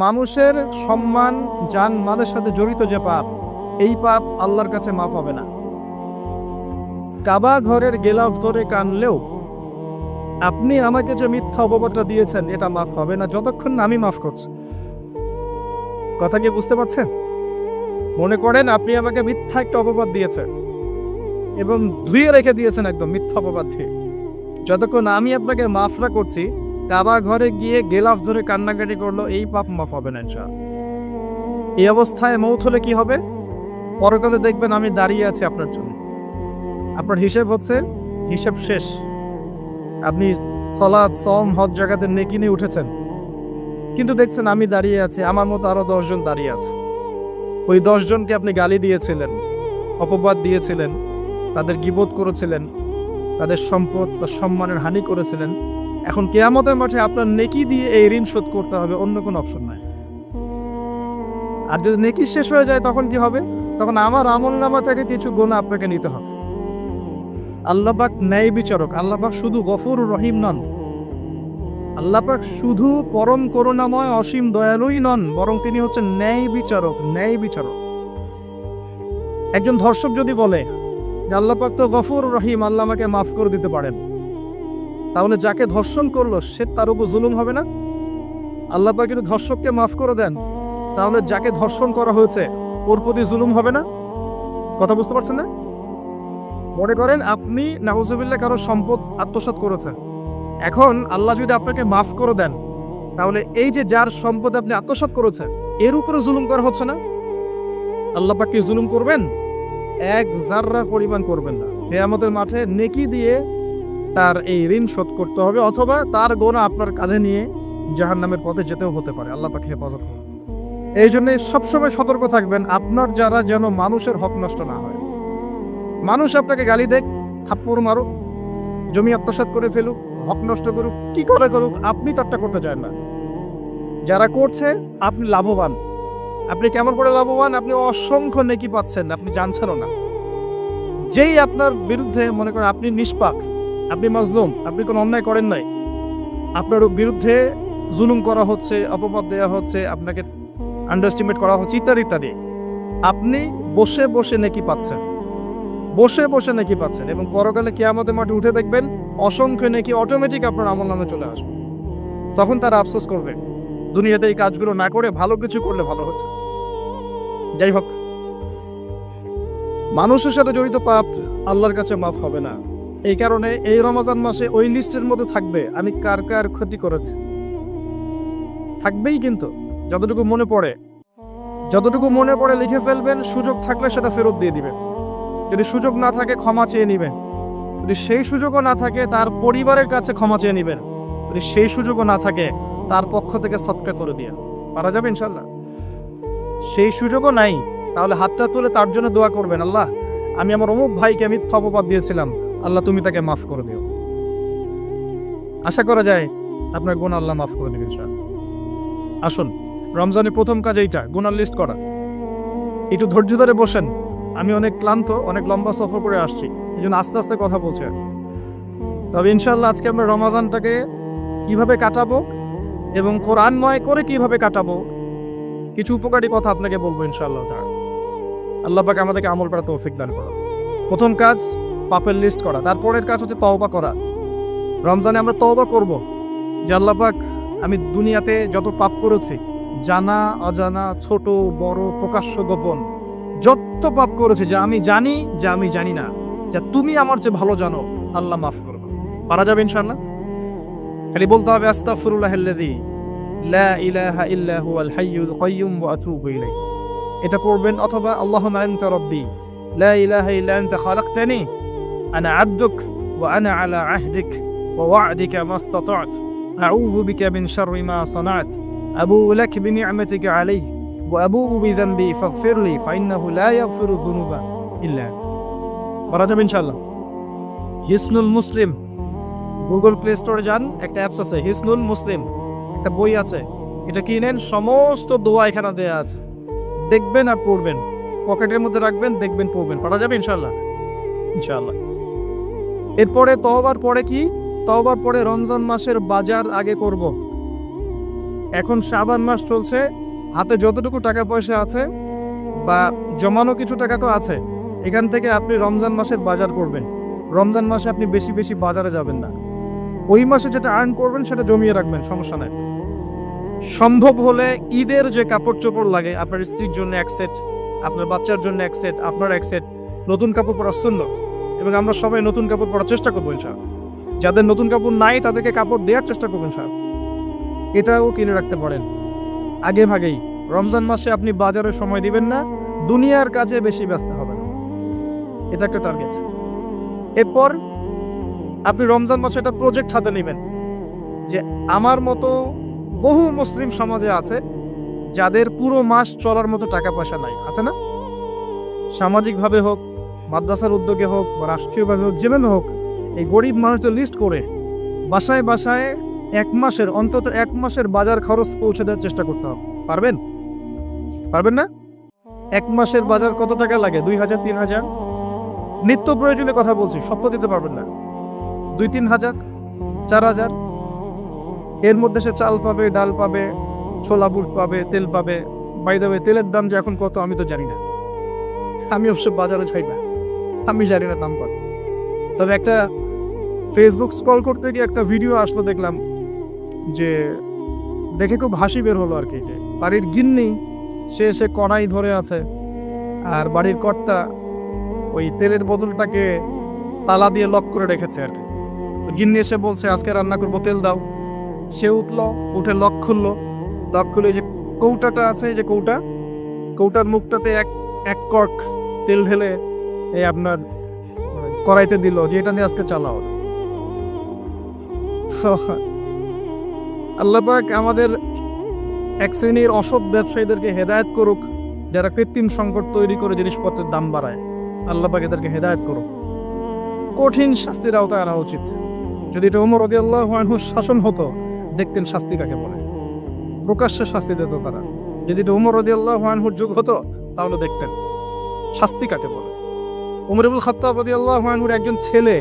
মানুষের সম্মান জান মালের সাথে জড়িত যে পাপ, এই পাপ আল্লাহর কাছে মাফ হবে না। কাবা ঘরের গেলাফ ধরে কানলেও আপনি আমাকে যে মিথ্যা অপবাদটা দিয়েছেন এটা মাফ হবে না যতক্ষণ না আমি মাফ করছি। কথা কি বুঝতে পারছেন? মনে করেন আপনি আমাকে মিথ্যা একটা অপবাদ দিয়েছেন এবং ধুয়ে রেখে দিয়েছেন একদম মিথ্যা অপবাদ দিয়ে। যতক্ষণ আমি আপনাকে মাফ না করছি, কাবা ঘরে গিয়ে গেলাফ ধরে কান্নাকাটি করলো, এই পাপ মাফ হবে না ইনশাআল্লাহ। এই অবস্থায় মৌত হলে কি হবে? পরকালে দেখবেন আমি দাঁড়িয়ে আছি আপনার জন্য। আপনার হিসেব হচ্ছে, হিসেব শেষ। আপনি সালাত, সওম, হজ জাকাতের নেকি নিয়ে উঠেছেন, কিন্তু দেখছেন আমি দাঁড়িয়ে আছি, আমার মতো আরো 10 জন দাঁড়িয়ে আছে। ওই 10 জনকে আপনি গালি দিয়েছিলেন, অপবাদ দিয়েছিলেন, তাদের গীবত করেছিলেন, তাদের সম্পদ বা সম্মানের হানি করেছিলেন। এখন কিয়ামতের মাঠে আপনার নেকি দিয়ে এই ঋণ শোধ করতে হবে, অন্য কোনো অপশন নাই। আর যদি নেকি শেষ হয়ে যায় তখন কি হবে? তখন আমার আমলনামা থেকে কিছু গুনাহ আপনাকে নিতে হবে। আল্লাহ পাক ন্যায় বিচারক। আল্লাহ পাক শুধু গফুর রহিম নন, আল্লাহ পাক শুধু পরম করুণাময় অসীম দয়ালুই নন, বরং তিনি হচ্ছেন ন্যায় বিচারক। ন্যায় বিচারক। একজন ধর্ষক যদি বলে যে আল্লাহ পাক তো গফুর রহিম, আল্লাহ আমাকে মাফ করে দিতে পারেন, তাহলে যাকে ধর্ষণ করলো সে তার উপর জুলুম হবে না? আল্লাহ পাক যদি ধর্ষককে মাফ করে দেন, তাহলে যাকে ধর্ষণ করা হয়েছে ওর প্রতি জুলুম হবে না? কথা বুঝতে পারছেন না? মনে করেন আপনি নাউজুবিল্লাহ কারো সম্পদ আত্মসাৎ করেছেন, এখন আল্লাহ যদি আপনাকে মাফ করে দেন, তাহলে এই যে যার সম্পদ আপনি আত্মসাৎ করেছেন এর উপরে জুলুম করা হচ্ছে না? আল্লাহ পাক কি জুলুম করবেন? এক জাররার পরিমাণ করবেন না। কিয়ামতের মাঠে নেকি দিয়ে তার এই ঋণ শোধ করতে হবে, অথবা তার গুনাহ আপনার কাঁধে নিয়ে জাহান্নামের পথে যেতেও হতে পারে। আল্লাহ পাক হেফাজত করুন। এই জন্য সবসময় সতর্ক থাকবেন আপনার যারা যেন মানুষের হক নষ্ট না হয়। মানুষ আপনাকে গালি দেখ, থাপ্পড় মারুক, জমি আত্মসাৎ করে ফেলুক, হক নষ্ট করুক, কি করে করুক, আপনি তারটা করতে চান না। যারা করছে আপনি লাভবান। আপনি কেমন করে লাভবান? আপনি অসংখ্য নেকি পাচ্ছেন, আপনি জানছেনও না। যেই আপনার বিরুদ্ধে মনে করেন আপনি নিষ্পাপ, আপনি মাজলুম, আপনি কোনো অন্যায় করেন নাই, আপনার বিরুদ্ধে জুলুম করা হচ্ছে, অপবাদ দেওয়া হচ্ছে, আপনাকে আন্ডারএস্টিমেট করা হচ্ছে, ইত্যাদি ইত্যাদি, আপনি বসে বসে নেকি পাচ্ছেন, বসে বসে নেকি পাচ্ছেন, এবং পরকালে কিয়ামতের মাঠে উঠে দেখবেন অসংখ্য নেকি অটোমেটিক আপনার আমলনামে চলে আসবে। তখন তারা আফসোস করবে দুনিয়াতে এই কাজগুলো না করে ভালো কিছু করলে ভালো হতো। যাই হোক, মানুষের সাথে জড়িত পাপ আল্লাহর কাছে মাফ হবে না। এই কারণে এই রমজান মাসে ওই লিস্টের মধ্যে থাকবে আমি কার কার ক্ষতি করেছি, থাকবেই। কিন্তু যতটুকু মনে পড়ে লিখে ফেলবেন, সুযোগ থাকলে সেটা ফেরত দিয়ে দিবেন। যদি সুযোগ না থাকে ক্ষমা চেয়ে নিবেন, যদি সেই সুযোগও না থাকে তার পরিবারের কাছে ক্ষমা চেয়ে নিবেন, যদি সেই সুযোগও না থাকে তার পক্ষ থেকে সদকা করে দিয়ে পারা যাবে ইনশাল্লাহ। সেই সুযোগও নাই, তাহলে হাতটা তুলে তার জন্য দোয়া করবেন, আল্লাহ আমি আমার অমুক ভাইকে মিথ্যা অপবাদ দিয়েছিলাম, আল্লাহ তুমি তাকে মাফ করে দিও। আশা করা যায় আপনার গুনাহ আল্লাহ মাফ করে দিবেন ইনশাআল্লাহ। আসুন, রমজানের প্রথম কাজ এইটা, গুনার লিস্ট করা। একটু ধৈর্য ধরে বসেন। আমি অনেক ক্লান্ত, অনেক লম্বা সফর করে আসছি, এই জন্য আস্তে আস্তে কথা বলছি। তবে ইনশাআল্লাহ আজকে আমরা রমজানটাকে কিভাবে কাটাবো এবং কোরআনময় করে কিভাবে কাটাবো, কিছু উপকারী কথা আপনাকে বলবো ইনশাআল্লাহ। আল্লাহ পাক আমাদেরকে আমল করা তৌফিক দান করুন। প্রথম কাজ পাপের লিস্ট করা, তারপরের কাজ হচ্ছে তওবা করা। রমজানে আমরা তওবা করব যে আল্লাহ পাক আমি দুনিয়াতে যত পাপ করেছি, জানা অজানা, ছোট বড়, প্রকাশ্য গোপন, যত পাপ করেছি, যা আমি জানি, যা আমি জানি না, যা তুমি আমার চেয়ে ভালো জানো, আল্লাহ মাফ করো। পারা যাবে ইনশাআল্লাহ। খালি বলতে হবে আস্তাগফিরুল্লাহাল্লাযী লা ইলাহা ইল্লা হুয়াল হাইয়ুল কাইয়্যুম ওয়া আতুবু ইলাইহি। এটা করবেন। অথবা আল্লাহুম্মা আনতা রাব্বি লা ইলাহা ইল্লা আনতা খালাকতানি আনা আবদুক ওয়া আনা আলা আহদিক ওয়া ওয়া'দিকা মাস্তাতা'তু আউযু বিকা মিন শাররি মা সানা'তু আবুউ লাক বিনি'মাতিকা আলাইহি ওয়া আবুউ বিযানবি ফাগফিরলি ফাইন্নাহু লা ইয়াগফিরু যুনুবা ইল্লা আনতা। পারা যাবে ইনশাআল্লাহ। হিসনুল মুসলিম, গুগল প্লে স্টোরে যান, একটা অ্যাপস আছে হিসনুল মুসলিম, একটা বই আছে, এটা কিনেন, সমস্ত দোয়া এখানে দেয়া আছে, দেখবেন আর পড়বেন, পকেটের মধ্যে রাখবেন, দেখবেন, পড়বেন, পারা যাবে ইনশাআল্লাহ। ইনশাআল্লাহ। এরপরে তওবার পরে কি? তওবার পরে রমজান মাসের বাজার আগে করব। এখন শাবান মাস চলছে, হাতে যতটুকু টাকা পয়সা আছে বা জমানো কিছু টাকা তো আছে, এখান থেকে আপনি রমজান মাসের বাজার করবেন। রমজান মাসে আপনি বেশি বেশি বাজারে যাবেন না, ওই মাসে যেটা আর্ন করবেন সেটা জমিয়ে রাখবেন, সমস্যা নাই। সম্ভব হলে ঈদের যে কাপড় চোপড় লাগে, আপনার স্ত্রীর জন্য এক সেট, আপনার বাচ্চার জন্য এক সেট, আপনার এক সেট, নতুন কাপড় পরা সুন্নাত, এবং আমরা সবাই নতুন কাপড় পরার চেষ্টা করবো ইনশাআল্লাহ। যাদের নতুন কাপড় নাই তাদেরকে কাপড় দেওয়ার চেষ্টা করবেন ইনশাআল্লাহ। এটাও কিনে রাখতে পারেন আগে ভাগেই। রমজান মাসে আপনি বাজারে সময় দিবেন না, দুনিয়ার কাজে বেশি ব্যস্ত হবেন, এটা একটা টার্গেট। এরপর আপনি রমজান মাসে একটা প্রজেক্ট হাতে নেবেন যে আমার মতো বহু মুসলিম সমাজে আছে যাদের পুরো মাস চলার মতো টাকা পয়সা নাই, আছে না? সামাজিকভাবে হোক, মাদ্রাসার উদ্যোগে হোক, বা রাষ্ট্রীয়ভাবে হোক, যেভাবে হোক, এই গরিব মানুষদের লিস্ট করে বাসায় বাসায় অন্তত এক মাসের বাজার খরচ পৌঁছে দেওয়ার চেষ্টা করতে হবে। পারবেন? পারবেন না? এক মাসের বাজার কত টাকা লাগে? 2000, 3000। নিত্য প্রয়োজনীয় কথা বলছি, সব তো দিতে পারবেন না। 2-3 হাজার, 4000, এর মধ্যে সে চাল পাবে, ডাল পাবে, ছোলা বুট পাবে, তেল পাবে। বাই দ্য ওয়ে, তেলের দাম যে এখন কত আমি তো জানি না, আমি অবশ্য বাজারে যাই না, আমি জানি না দাম কত। তবে একটা ফেসবুক স্ক্রল করতে গিয়ে একটা ভিডিও আসলো, দেখলাম যে দেখে খুব হাসি বের হলো আর কি, যে বাড়ির গিন্নি সে কড়াই ধরে আছে, আর বাড়ির কর্তা ওই তেলের বোতলটাকে তালা দিয়ে লক করে রেখেছে আর কি। গিন্নি এসে বলছে আজকে রান্না করবো, তেল দাও। সে উঠে লক খুললো, লক খুলে যে কৌটাটা আছে, এই যে কৌটার মুখটাতে এক কর্ক তেল ঢেলে এই আপনার কড়াইতে দিল, যে এটা দিয়ে আজকে চালাও। আল্লাহ পাক আমাদের এক শ্রেণীর অসৎ ব্যবসায়ীদেরকে হেদায়েত করুক, যারা কৃত্রিম সংকট তৈরি করে জিনিসপত্রের দাম বাড়ায়। আল্লাহ পাক এদেরকে হেদায়েত করুক, কঠিন শাস্তির আওতায় আনা উচিত। যদি এটা ওমর রাদিয়াল্লাহু আনহুর শাসন হতো, দেখতেন শাস্তি কাকে বলে, প্রকাশ্যে শাস্তি দিত তারা। যদি এটা ওমর রাদিয়াল্লাহু আনহুর যুগ হতো, তাহলে দেখতেন শাস্তি কাকে বলে। ওমর ইবনুল খাত্তাব রাদিয়াল্লাহু আনহুর একজন ছেলে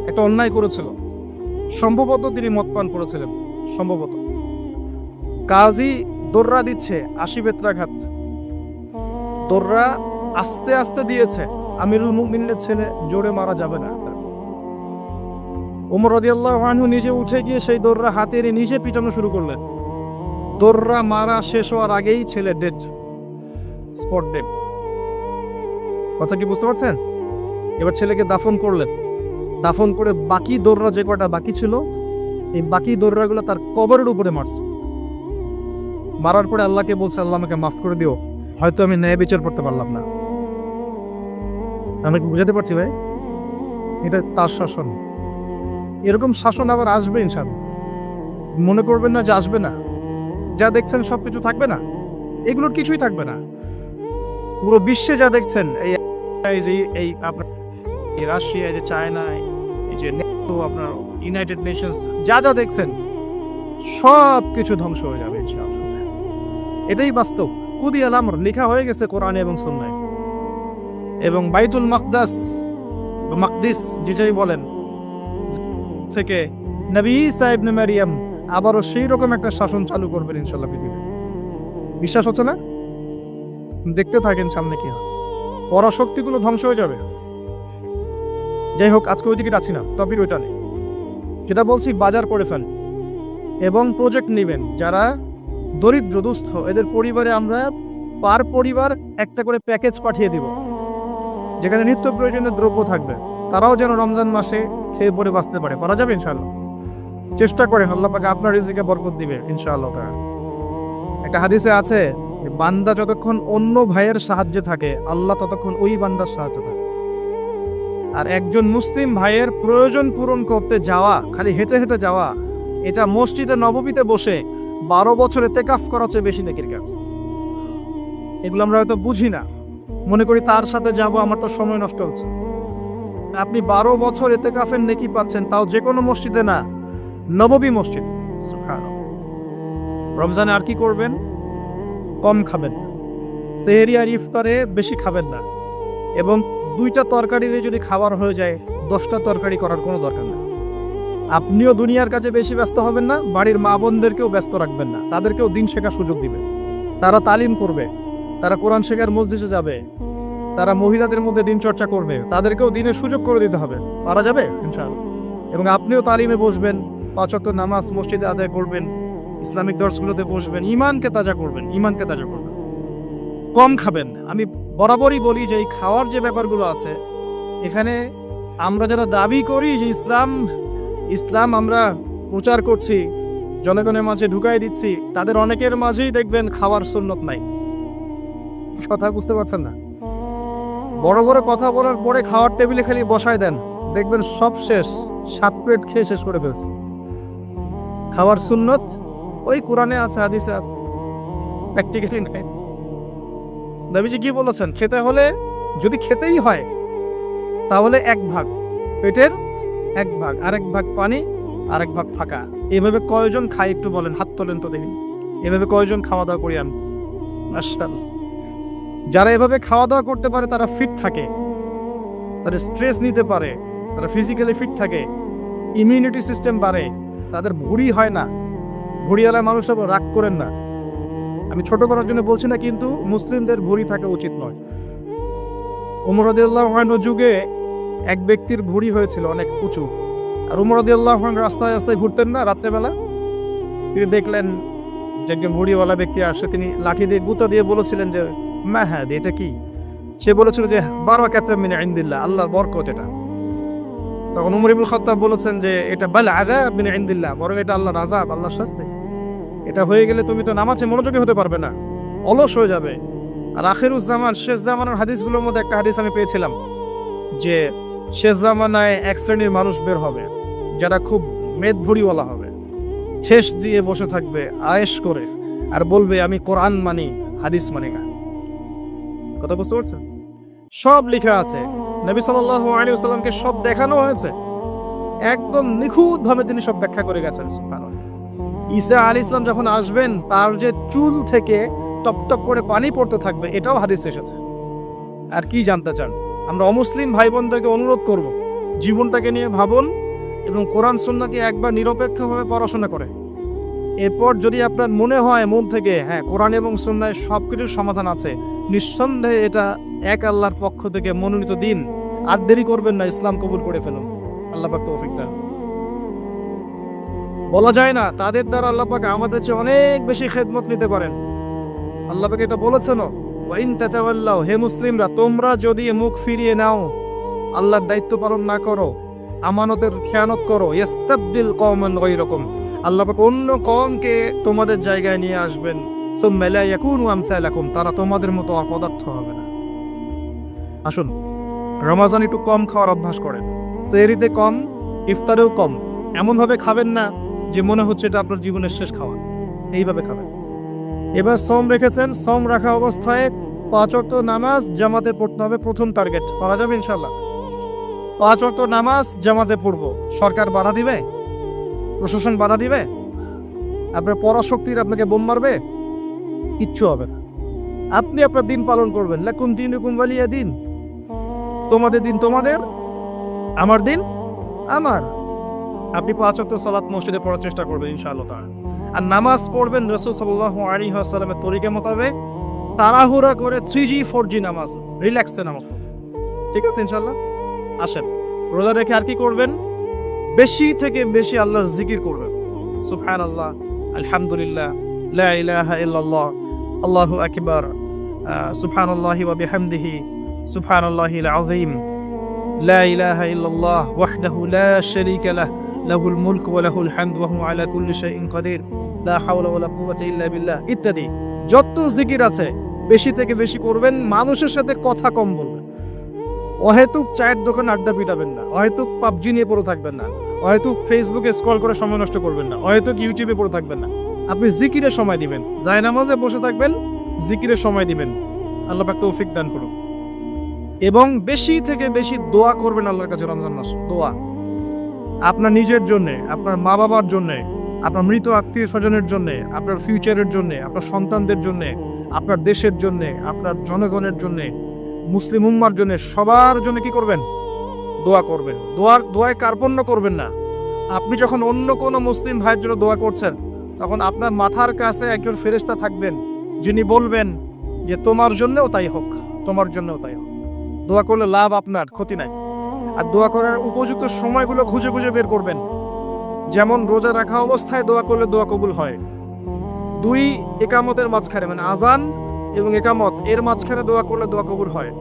একটা অন্যায় করেছিল, সম্ভবত তিনি মদ পান করেছিলেন, সম্ভবত। কাজী দোররা দিচ্ছে 80 বেত্রাঘাত, দোররা আস্তে আস্তে দিয়েছে, আমিরুল মুমিনের ছেলে, জোরে মারা যাবে না। ওমর রাদিয়াল্লাহু আনহু নিজে উঠে গিয়ে সেই দোররা হাতে এনে নিজে পিটানো শুরু করলেন। দোররা মারা শেষ হওয়ার আগেই ছেলে ডেড, স্পট ডেড। কথা কি বুঝতে পারছেন? এবার ছেলেকে দাফন করলেন, দাফন করে বাকি দোররা যে কটা বাকি ছিল, এই বাকি দোররাগুলো তার কবরের উপরে মারছে। মারার পরে আল্লাহকে বলছে, আল্লাহ আমাকে মাফ করে দিও, হয়তো আমি ন্যায় বিচার করতে পারলাম না। আমি বুঝাতে পারছি ভাই? এটা তার শাসন। এরকম শাসন আবার আসবে ইনশাআল্লাহ, মনে করবেন না যে আসবে না। যা দেখছেন সবকিছু থাকবে না, এগুলোর কিছুই থাকবে না। পুরো বিশ্বে যা দেখছেন, এই আপনার রাশিয়া, যে চায়না, এই যে নেটো, আপনার ইউনাইটেড নেশনস, যা দেখছেন সব কিছু ধ্বংস হয়ে যাবে ইনশাআল্লাহ। এটাই বাস্তব, কুদিয়াল আমর, লেখা হয়ে গেছে কোরআনে এবং সুন্নায়। এবং বাইতুল মাকদিস যেটাই বলেন, থেকে নবী ঈসা ইবনে মারিয়াম আবারও সেই রকম একটা শাসন চালু করবেন ইনশাআল্লাহ পৃথিবীতে। বিশ্বাস হচ্ছে না? দেখতে থাকেন সামনে কি হয়। পরাশক্তিগুলো ধ্বংস হয়ে যাবে। যাই হোক, আজকে ওই দিকে যাচ্ছি না, টপিক ওইটা নেই। যেটা বলছি, বাজার করে ফেলেন এবং প্রজেক্ট নেবেন। যারা দরিদ্র দুস্থ, এদের পরিবারে আমরা পার পরিবার একটা করে প্যাকেজ পাঠিয়ে দিব, যেখানে নিত্য প্রয়োজনীয় দ্রব্য থাকবে। তারাও যেন রমজান মাসে খেয়ে পরে বাঁচতে পারে। করা যাবে ইনশাআল্লাহ, চেষ্টা করে। আল্লাহ পাক আপনার রিজিকে বরকত দিবে ইনশাআল্লাহ। একটা হাদিসে আছে, বান্দা যতক্ষণ অন্য ভাইয়ের সাহায্যে থাকে, আল্লাহ ততক্ষণ ওই বান্দার সাহায্য থাকে। আর একজন মুসলিম ভাইয়ের প্রয়োজন পূরণ করতে যাওয়া, খালি হেঁটে হেঁটে যাওয়া, এটা মসজিদে নববীতে বসে 12 বছর ইতিকাফ করার চেয়ে বেশি নেকির কাজ। এগুলো আমরা হয়তো বুঝি না, মনে করি তার সাথে যাব, আমার তো সময় নষ্ট হচ্ছে। আপনি 12 বছর ইতিকাফের নেকি পাচ্ছেন, তাও যে কোনো মসজিদে না, নববী মসজিদ। সুবহানাল্লাহ। রমজানে আর কি করবেন? কম খাবেন, সেহরি আর ইফতারে বেশি খাবেন না, এবং 2টা তরকারি দিয়ে যদি খাবার হয়ে যায়, 10টা তরকারি করার কোনো দরকার নেই। আপনিও দুনিয়ার কাছে বেশি ব্যস্ত হবেন না, বাড়ির মা বোনদেরকেও ব্যস্ত রাখবেন না, তাদেরকেও দিন শেখার সুযোগ দিবেন। তারা তালিম করবে, তারা কোরআন শেখার মসজিদে যাবে, তারা মহিলাদের মধ্যে দিন চর্চা করবে, তাদেরকেও দিনের সুযোগ করে দিতে হবে। পারা যাবে ইনশাআল্লাহ। এবং আপনিও তালিমে বসবেন, 5 ওয়াক্ত নামাজ মসজিদে আদায় করবেন, ইসলামিক দর্শগুলোতে বসবেন, ইমানকে তাজা করবেন, ইমানকে তাজা করবেন। কম খাবেন। আমি বরাবরই বলি যে এই খাওয়ার যে ব্যাপারগুলো আছে, এখানে আমরা যারা দাবি করি যে ইসলাম আমরা প্রচার করছি, জনগণের মাঝে ঢুকাই দিচ্ছি, তাদের অনেকের মাঝেই দেখবেন খাওয়ার সুন্নত নাই। কথা বুঝতে পারছেন না? বড় বড় কথা বলার পরে খাওয়ার টেবিলে খালি বসায় দেন, দেখবেন সব শেষ, 7 পেট খেয়ে শেষ করে ফেলছে। খাওয়ার সুন্নত ওই কোরআনে আছে, হাদিসে আছে, প্র্যাকটিক্যালি নাই। নবীজি কি বলেছেন? খেতে হলে, যদি খেতেই হয় তাহলে 1 ভাগ পেটের 1 ভাগ, আরেক ভাগ পানি, আরেক ভাগ ফাঁকা। এভাবে কয়জন খায় একটু বলেন, হাত তোলেন তো দেখি। এভাবে কয়জন খাওয়া দাওয়া করি আমি? মাশাআল্লাহ। যারা এভাবে খাওয়া দাওয়া করতে পারে তারা ফিট থাকে, তারা স্ট্রেস নিতে পারে, তারা ফিজিক্যালি ফিট থাকে, ইমিউনিটি সিস্টেম বাড়ে, তাদের ভুঁড়ি হয় না। ভুঁড়িওয়ালা মানুষ সব রাগ করেন না, আমি ছোট করার জন্য বলছি না, কিন্তু মুসলিমদের ভুঁড়ি থাকা উচিত নয়। ওমর রাদিয়াল্লাহু আনহু যুগে এক ব্যক্তির ভুঁড়ি হয়েছিল অনেক উঁচু, আর ওমর রাদিয়াল্লাহু আনহু রাস্তায় রাস্তায় ঘুরতেন না রাত্রেবেলা। তিনি দেখলেন যে একজন ভুঁড়িওয়ালা ব্যক্তি আসে, তিনি লাঠি দিয়ে গুঁতা দিয়ে বলেছিলেন যে মা হ্যাঁ এটা কি? সে বলেছিল যে বারাকাতুম মিন ইনদিল্লাহ, আল্লাহর বরকত এটা। তখন ওমর ইবনে খাত্তাব বলেছেন যে এটা বাল আযাব মিন ইনদিল্লাহ, বরং এটা আল্লাহর আযাব, আল্লাহর শাস্তি। এটা হয়ে গেলে তুমি তো নামাজে মনোযোগী হতে পারবে না, অলস হয়ে যাবে। আর আখিরুজ জামান, শেষ জামানার হাদিসগুলোর মধ্যে একটা হাদিস আমি পেয়েছিলাম যে শেষ জামানায় এক শ্রেণীর মানুষ বের হবে যারা খুব মেদভুড়িওয়ালা হবে, শেষ দিয়ে বসে থাকবে আয়েশ করে, আর বলবে আমি কোরআন মানি, হাদিস মানি না। কথা বুঝতে পারছেন? সব লেখা আছে, নবী সাল্লাল্লাহু আলাইহি ওয়াসাল্লামকে সব দেখানো হয়েছে, একদম নিখুঁতভাবে তিনি সব ব্যাখ্যা করে গেছেন। সুবহানাল্লাহ। ঈসা আলাইহিস সালাম যখন আসবেন, তার যে চুল থেকে টপ টপ করে পানি পড়তে থাকবে, এটাও হাদিসে এসেছে। আর কি জানতে চান? আমরা অমুসলিম ভাই বোনদেরকে অনুরোধ করব, জীবনটাকে নিয়ে ভাবুন এবং কোরআন সুন্নাহকে একবার নিরপেক্ষভাবে পড়াশোনা করে, এরপর যদি আপনার মনে হয় মন থেকে হ্যাঁ কোরআন এবং সুন্নাহয় সবকিছুর সমাধান আছে, নিঃসন্দেহে এটা এক আল্লাহর পক্ষ থেকে মনোনীত দিন। আর দেরি করবেন না, ইসলাম কবুল করে ফেলুন। আল্লাহ পাক তৌফিক দান। বলা যায় না তাদের দ্বারা আল্লাহ পাক আমাদের চেয়ে অনেক বেশি খেদমত নিতে পারেন। আল্লাহ পাক এটা বলেছেন, ওয়া ইন তাতাওয়াল্লাউ, হে মুসলিমরা তোমরা যদি মুখ ফিরিয়ে নাও, আল্লাহর দায়িত্ব পালন না করো, আমানতের খেয়ানত করো, ইস্তাবদিল কওমান গায়রাকুম, আল্লাহ পাক অন্য কওমকে তোমাদের জায়গায় নিয়ে আসবেন, সুম্মা লা ইয়াকুনু আমসালাকুম, তারা তোমাদের মতো অপদার্থ হবে না। আসুন রমজান একটু কম খাওয়ার অভ্যাস করেন, সেহরিতে কম, ইফতারেও কম। এমনভাবে খাবেন না যে মনে হচ্ছে এটা আপনার জীবনের শেষ খাওয়া, এইভাবে খাবেন। এবার সম রেখেছেন, সম রাখা অবস্থায় 5 ওয়াক্ত নামাজ জামাতে পড়তে হবে, প্রথম টার্গেট। করা যাবে ইনশাআল্লাহ? 5 ওয়াক্ত নামাজ জামাতে পড়বো। সরকার বাধা দিবে? প্রশাসন বাধা দিবে? আপনার পরাশক্তির আপনাকে বোম মারবে? কিচ্ছু হবে না। আপনি আপনার দিন পালন করবেন। লাকুম দীনুকুম ওয়ালিয়া দিন, তোমাদের দিন তোমাদের, আমার দিন আমার। আপনি 5 ওয়াক্ত সালাত মসজিদে পড়ার চেষ্টা করবেন ইনশাআল্লাহ তাআলা। আর নামাজ পড়বেন রাসূল সাল্লাল্লাহু আলাইহি ওয়াসাল্লামের তরিকা মোতাবেক, তাড়াহুড়া করে 3G 4G নামাজ, রিল্যাক্সে নামাজ পড়বেন। ঠিক আছে ইনশাআল্লাহ? আসেন, রোজা রেখে আর কি করবেন? বেশি থেকে বেশি আল্লাহর জিকির করবেন। সুবহানাল্লাহ, আলহামদুলিল্লাহ, লা ইলাহা ইল্লাল্লাহ, আল্লাহু আকবার, সুবহানাল্লাহি ওয়া বিহামদিহি, সুবহানাল্লাহিল আযীম, লা ইলাহা ইল্লাল্লাহ ওয়াহদাহু লা শারীকা লাহ, লাহুল মুলকু ওয়া লাহুল হামদু ওয়া হুয়া আলা কুল্লি শাইইন কাদির, লা হাওলা ওয়া লা কুওয়াতা ইল্লা বিল্লাহ ইত্যাদি। যত জিকির আছে বেশি থেকে বেশি করবেন। মানুষের সাথে কথা কম বলবেন। অহেতুক চায়ের দোকানে আড্ডা পিটাবেন না, অহেতুক পাবজি নিয়ে পড়ে থাকবেন না, অহেতুক ফেসবুকে স্ক্রল করে সময় নষ্ট করবেন না, অহেতুক ইউটিউবে পড়ে থাকবেন না। আপনি জিকিরে সময় দিবেন, জায়নামাজে বসে থাকবেন, জিকিরে সময় দিবেন। আল্লাহ পাক তৌফিক দান করুন। এবং বেশি থেকে বেশি দোয়া করবেন আল্লাহর কাছে রমজান মাস। দোয়া আপনার নিজের জন্য, আপনার মা বাবার জন্য, আপনার মৃত আত্মীয় স্বজনের জন্য, আপনার ফিউচারের জন্য, আপনার সন্তানদের জন্য, আপনার দেশের জন্য, আপনার জনগণের জন্য, মুসলিম উম্মার জন্য, সবার জন্য কি করবেন? দোয়া করবেন। দোয়ায় কার্পণ্য করবেন না। আপনি যখন অন্য কোনো মুসলিম ভাইয়ের জন্য দোয়া করছেন, তখন আপনার মাথার কাছে একজন ফেরেশতা থাকবেন, যিনি বলবেন যে তোমার জন্যও তাই হোক, তোমার জন্যও তাই হোক। দোয়া করলে লাভ আপনার, ক্ষতি নাই। আর দোয়া করার উপযুক্ত সময়গুলো খুঁজে খুঁজে বের করবেন। যেমন রোজা রাখা অবস্থায় দোয়া করলে দোয়া কবুল হয়। 2 একামতের মাঝখানে, মানে আজান এবং একামত এর মাঝখানে দোয়া করলে দোয়া কবুল হয়।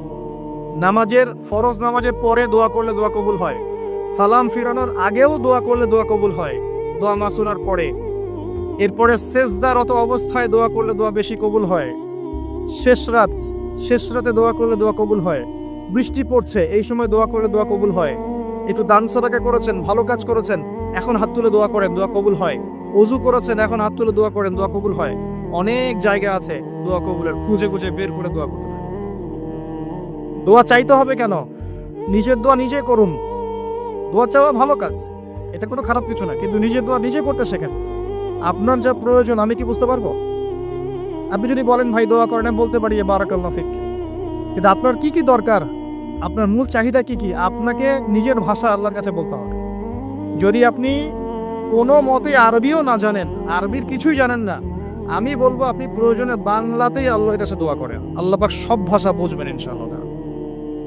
নামাজের ফরজ নামাজের পরে দোয়া করলে দোয়া কবুল হয়। সালাম ফিরানোর আগেও দোয়া করলে দোয়া কবুল হয়, দোয়া মাসুনার পরে। এরপরে সেজদারত অবস্থায় দোয়া করলে দোয়া বেশি কবুল হয়। শেষ রাতে দোয়া করলে দোয়া কবুল হয়। বৃষ্টি পড়ছে এই সময় দোয়া করলে দোয়া কবুল হয়। একটু দান সদকা করেছেন, ভালো কাজ করেছেন, এখন হাত তুলে দোয়া করেন, দোয়া কবুল হয়। ওযু করেছেন, এখন হাত তুলে দোয়া করেন, দোয়া কবুল হয়। অনেক জায়গা আছে দোয়া কবুলের, খুঁজে খুঁজে বের করে দোয়া করতে হয়। দোয়া চাইতে হবে কেন? নিজের দোয়া নিজে করুন। দোয়া চাওয়া ভালো কাজ, এটা কোনো খারাপ কিছু না, কিন্তু নিজের দোয়া নিজে করতে শেখেন। আপনার যা প্রয়োজন আমি কি বুঝতে পারবো? আপনি যদি বলেন ভাই দোয়া করেন, আমি বলতে পারি বারাকাল্লাহ ফিক, কিন্তু আপনার কি কি দরকার, আপনার মূল চাহিদা কি কি, আপনাকে নিজের ভাষা আল্লাহর কাছে বলতে হবে। যদি আপনি কোনো মতে আরবিও না জানেন, আরবির কিছুই জানেন না, আমি বলবো আপনি প্রয়োজনে বাংলাতেই আল্লাহর কাছে দোয়া করেন। আল্লাহ পাক সব ভাষা বুঝবেন ইনশাআল্লাহ।